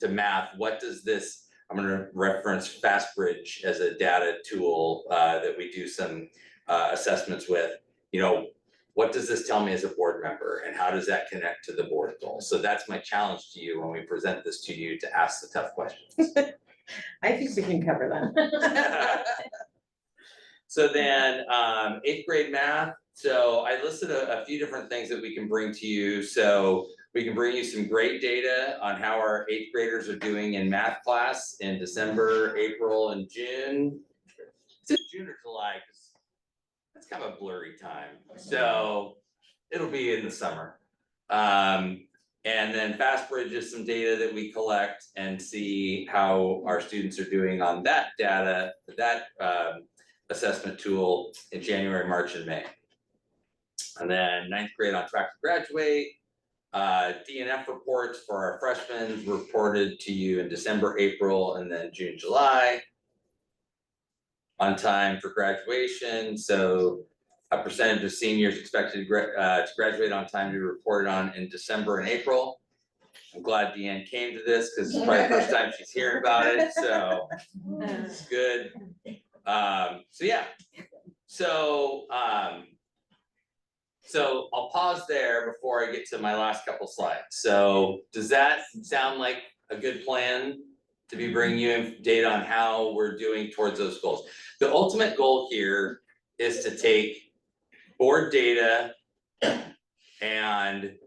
to math? What does this, I'm gonna reference FastBridge as a data tool that we do some assessments with. You know, what does this tell me as a board member, and how does that connect to the board goal? So that's my challenge to you when we present this to you, to ask the tough questions. I think we can cover that. So then, 8th grade math. So I listed a few different things that we can bring to you. So we can bring you some great data on how our 8th graders are doing in math class in December, April, and June. Is it June or July? 'Cause that's kind of a blurry time. So it'll be in the summer. And then FastBridge is some data that we collect and see how our students are doing on that data, that assessment tool in January, March, and May. And then 9th grade on track to graduate. DNF reports for our freshmen reported to you in December, April, and then June, July. On time for graduation, so a percentage of seniors expected to graduate on time to be reported on in December and April. I'm glad Deanne came to this because it's probably the first time she's hearing about it, so it's good. So yeah, so I'll pause there before I get to my last couple slides. So does that sound like a good plan to be bringing you data on how we're doing towards those goals? The ultimate goal here is to take board data and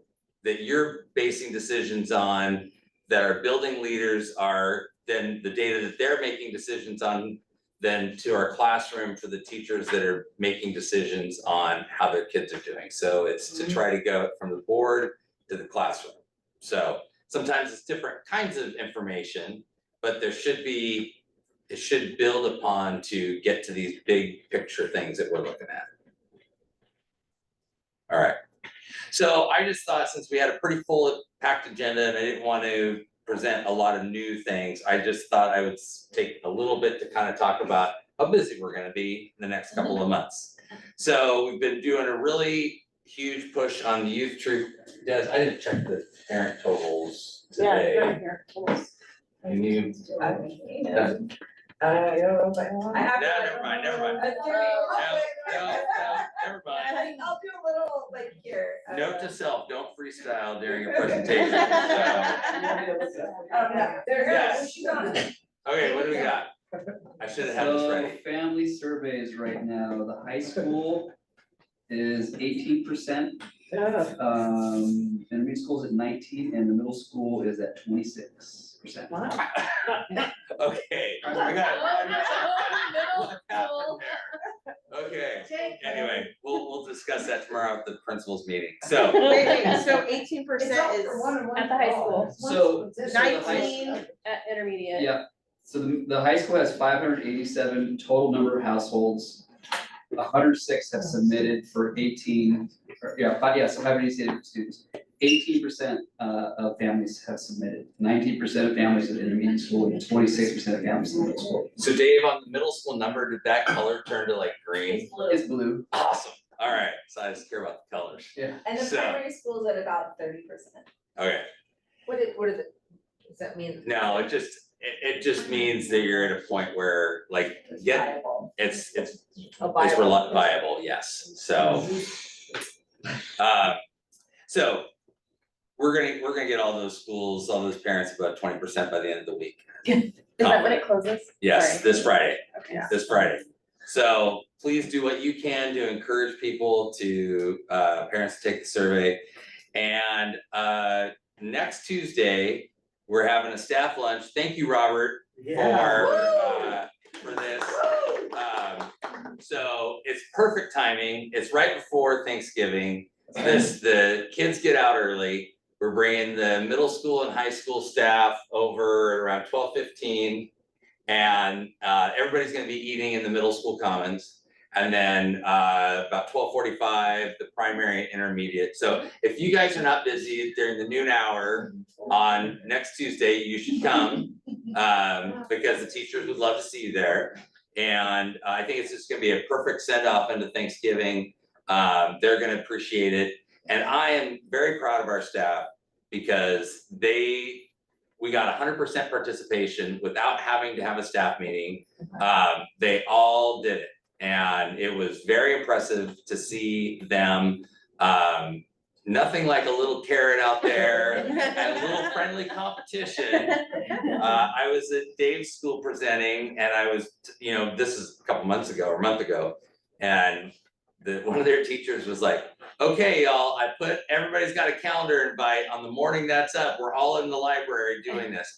that you're basing decisions on, that our building leaders are, then the data that they're making decisions on, then to our classroom for the teachers that are making decisions on how their kids are doing. So it's to try to go from the board to the classroom. So sometimes it's different kinds of information, but there should be, it should build upon to get to these big picture things that we're looking at. All right. So I just thought, since we had a pretty full packed agenda and I didn't want to present a lot of new things, I just thought I would take a little bit to kind of talk about how busy we're gonna be in the next couple of months. So we've been doing a really huge push on the youth troop. Des, I didn't check the parent totals today. And you? I don't know if I want. I have. Never mind. No, Never mind. I'll do a little like here. Note to self, don't freestyle during a presentation. Yes. Okay, what do we got? I should have had this ready. So family surveys right now, the high school is 18%. Intermediate school's at 19 and the middle school is at 26%. Wow. Okay, I got okay, anyway, we'll discuss that tomorrow at the principals meeting, so. Wait, so 18% is At the high school, So. 19. at intermediate. Yeah, so the high school has 587 total number of households. 106 have submitted for 18, so 587 students. 18% of families have submitted, 19% of families at intermediate school, and 26% of families in middle school. So Dave, on the middle school number, did that color turn to like green? It's blue. Awesome, all right, so I just care about the colors. Yeah. And the So- primary school's at about 30%. Okay, What is it, does that mean? no, it just means that you're at a point where like, It's get, viable. it's Viable. viable, yes, so. So we're gonna get all those schools, all those parents about 20% by the end of the week. Is that when it closes? Yes, Sorry. this Friday, Okay. this Friday. So please do what you can to encourage people to, parents to take the survey. And, next Tuesday, we're having a staff lunch. Thank you, Robert, for this. So it's perfect timing. It's right before Thanksgiving. The kids get out early. We're bringing the middle school and high school staff over around 12:15. And everybody's gonna be eating in the middle school commons. And then about 12:45, the primary and intermediate. So if you guys are not busy during the noon hour on next Tuesday, you should come. Because the teachers would love to see you there. And I think it's just gonna be a perfect send off into Thanksgiving. They're gonna appreciate it. And I am very proud of our staff because we got 100% participation without having to have a staff meeting. They all did it. And it was very impressive to see them, nothing like a little carrot out there and a little friendly competition. I was at Dave's school presenting and I was, this is a couple months ago or a month ago. And one of their teachers was like, okay, y'all, everybody's got a calendar invite on the morning that's up. We're all in the library doing this.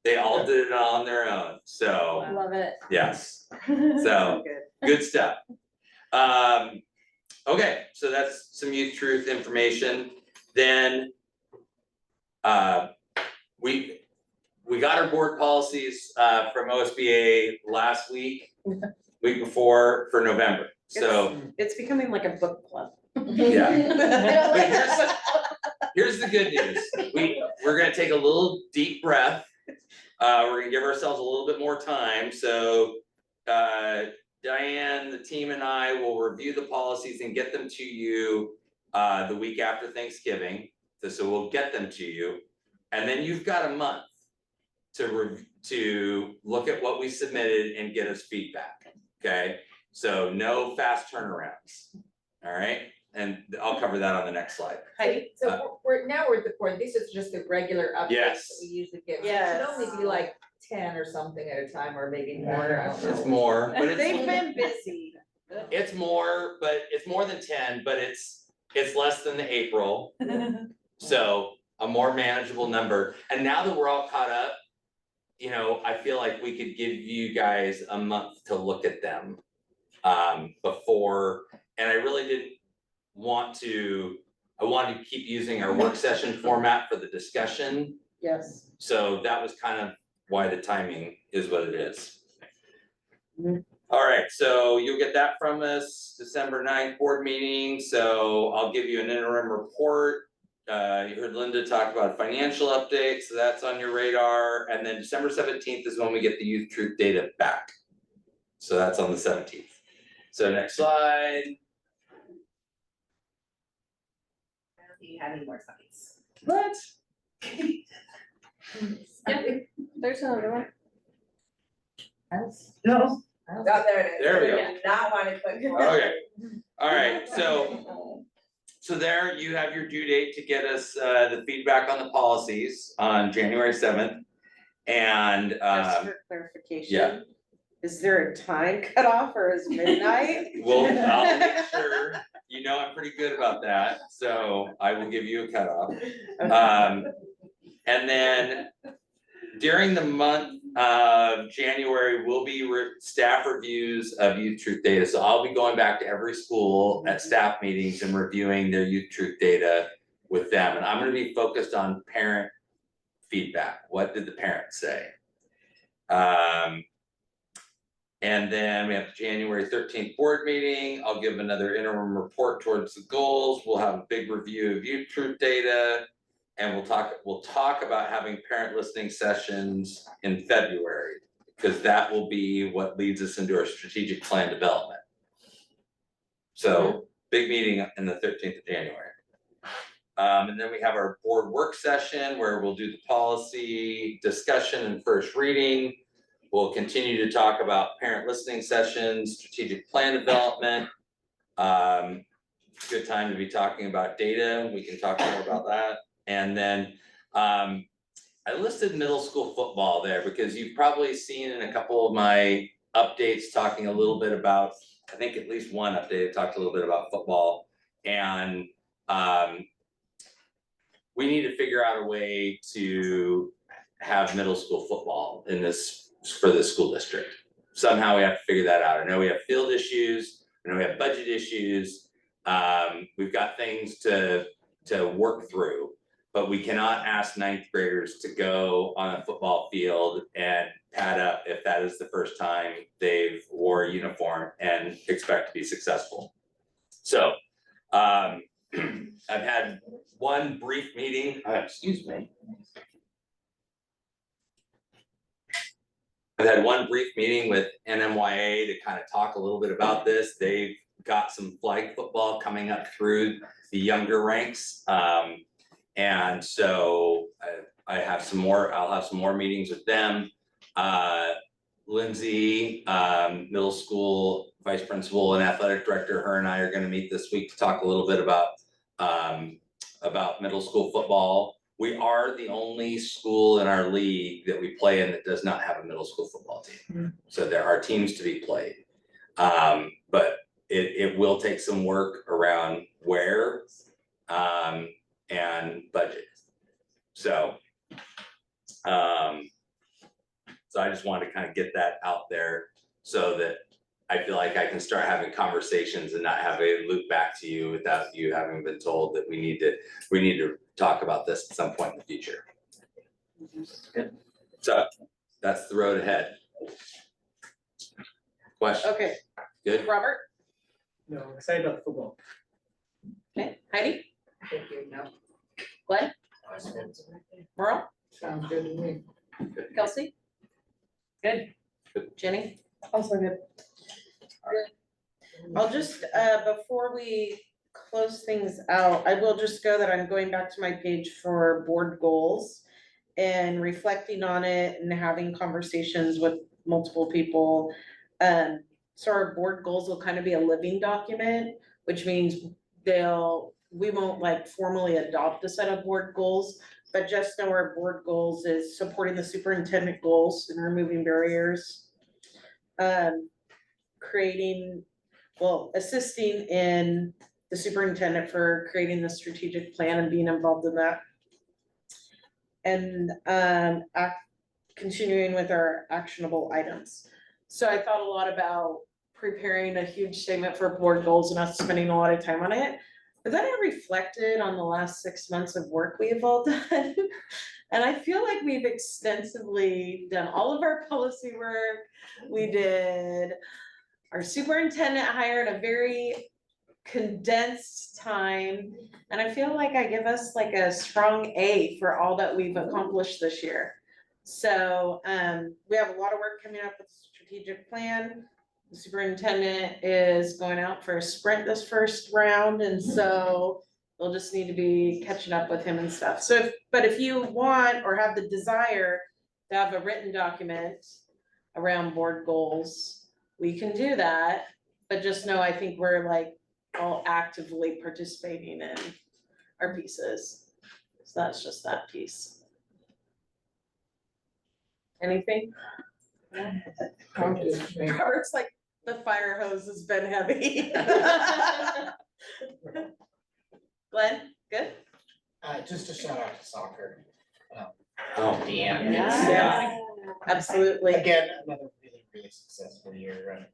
They all did it on their own. So, Love it. yes. So, good stuff. Okay, so that's some Youth Truth information. Then we got our board policies from OSBA last week before for November. So It's becoming like a book club. yeah. But here's the good news. We're gonna take a little deep breath. We're gonna give ourselves a little bit more time. So Diane, the team and I will review the policies and get them to you the week after Thanksgiving. So we'll get them to you. And then you've got a month to look at what we submitted and get us feedback, okay? So no fast turnarounds, all right? And I'll cover that on the next slide. Heidi? So we're at the point, these are just the regular updates Yes. that we usually get. Yes. It should only be like 10 or something at a time, or maybe more, I don't know. It's more, but They've been busy. it's more, but it's more than 10, but it's less than the April. So a more manageable number. And now that we're all caught up, I feel like we could give you guys a month to look at them before, and I really didn't want to, I wanted to keep using our work session format for the discussion. Yes. So that was kind of why the timing is what it is. All right, so you'll get that from us, December 9th board meeting. So I'll give you an interim report. You heard Linda talk about financial updates, so that's on your radar. And then December 17th is when we get the Youth Truth data back. So that's on the 17th. So next slide. Do you have any more slides? What? Yep, there's another one. No. Oh, there it is. There we go. I do not want to click. Okay, all right, so there you have your due date to get us the feedback on the policies on January 7th. And Just for clarification. yeah. Is there a time cutoff or is midnight? Well, I'll make sure, I'm pretty good about that, so I will give you a cutoff. And then during the month of January will be staff reviews of Youth Truth data. So I'll be going back to every school at staff meetings and reviewing their Youth Truth data with them. And I'm gonna be focused on parent feedback. What did the parents say? And then we have the January 13th board meeting. I'll give another interim report towards the goals. We'll have a big review of Youth Truth data. And we'll talk about having parent listening sessions in February, because that will be what leads us into our strategic plan development. So big meeting in the 13th of January. And then we have our board work session where we'll do the policy discussion and first reading. We'll continue to talk about parent listening sessions, strategic plan development. Good time to be talking about data. We can talk more about that. And then I listed middle school football there because you've probably seen in a couple of my updates talking a little bit about, I think at least one update talked a little bit about football. And we need to figure out a way to have middle school football for this school district. Somehow we have to figure that out. I know we have field issues, I know we have budget issues. We've got things to work through. But we cannot ask ninth graders to go on a football field and hat up if that is the first time they've wore a uniform and expect to be successful. So, I've had one brief meeting, excuse me. I've had one brief meeting with NMYA to kind of talk a little bit about this. They've got some flag football coming up through the younger ranks. And so I have some more, I'll have some more meetings with them. Lindsay, middle school vice principal and athletic director, her and I are gonna meet this week to talk a little bit about middle school football. We are the only school in our league that we play in that does not have a middle school football team. So there are teams to be played. But it will take some work around where, and budget. So I just wanted to kind of get that out there so that I feel like I can start having conversations and not have a loop back to you without you having been told that we need to talk about this at some point in the future. Good. So that's the road ahead. Question? Okay, Good? Robert? No, I'm excited about football. Okay, Heidi? Thank you, no. Glenn? Merle? Sounds good to me. Kelsey? Good. Jenny? Also good. I'll just, before we close things out, I will just go that I'm going back to my page for board goals and reflecting on it and having conversations with multiple people. So our board goals will kind of be a living document, which means we won't like formally adopt a set of board goals, but just know our board goals is supporting the superintendent goals and removing barriers. Assisting in the superintendent for creating the strategic plan and being involved in that. And continuing with our actionable items. So I thought a lot about preparing a huge statement for board goals and us spending a lot of time on it. But then I reflected on the last 6 months of work we have all done. And I feel like we've extensively done all of our policy work. We did our superintendent hire in a very condensed time. And I feel like I give us like a strong A for all that we've accomplished this year. So we have a lot of work coming up with the strategic plan. The superintendent is going out for a sprint this first round, and so we'll just need to be catching up with him and stuff. So if you want or have the desire to have a written document around board goals, we can do that. But just know, I think we're like all actively participating in our pieces. So that's just that piece. Anything? Robert's like, the fire hose has been heavy. Glenn, good? Just a shout out to soccer. Oh, Deanna. Yeah, absolutely. Again, another really successful year,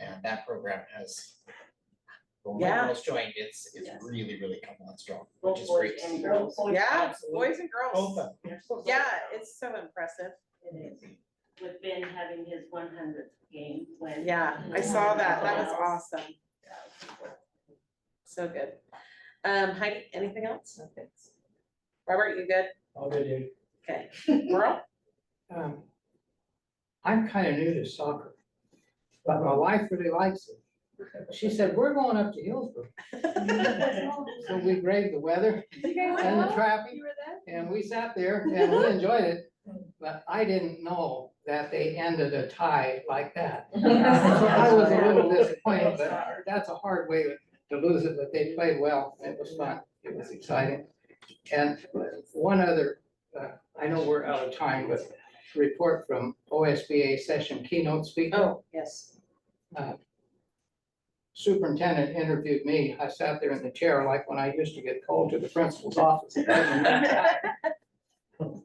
and that program has. When my Yeah. girls joined, it's Yes. really come on strong, Both which is boys great. to and see. girls. Yeah, boys and Both girls. of them. Yeah, it's so impressive. It is. With Ben having his 100th game when. Yeah, I saw that. That was awesome. So good. Heidi, anything else? Robert, you good? All good, dude. Okay. Merle? I'm kind of new to soccer, but my wife really likes it. She said, we're going up to Hillsborough. So we braved the weather and the traffic, and we sat there and we enjoyed it. But I didn't know that they ended a tie like that. So I was a little disappointed, but that's a hard way to lose it, but they played well. It was fun. It was exciting. And one other, I know we're out of time, but report from OSBA session keynote speaker. Oh, yes. Superintendent interviewed me. I sat there in the chair like when I used to get called to the principal's office.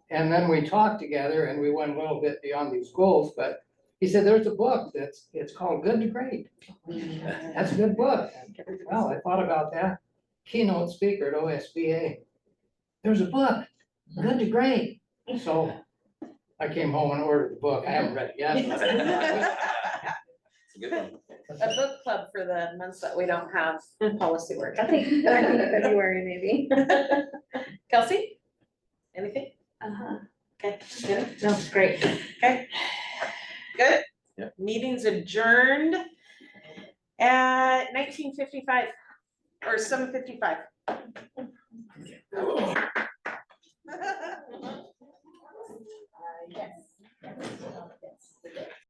And then we talked together and we went a little bit beyond these goals, but he said, there's a book it's called Good to Great. That's a good book. Well, I thought about that. Keynote speaker at OSBA. There's a book, Good to Great. So I came home and ordered the book. I haven't read it yet. It's a good one. A book club for the months that we don't have policy work. I think February maybe. Kelsey? Anything? Okay, good. No, great. Okay. Good? Yep. Meeting's adjourned at 19:55 or 7:55.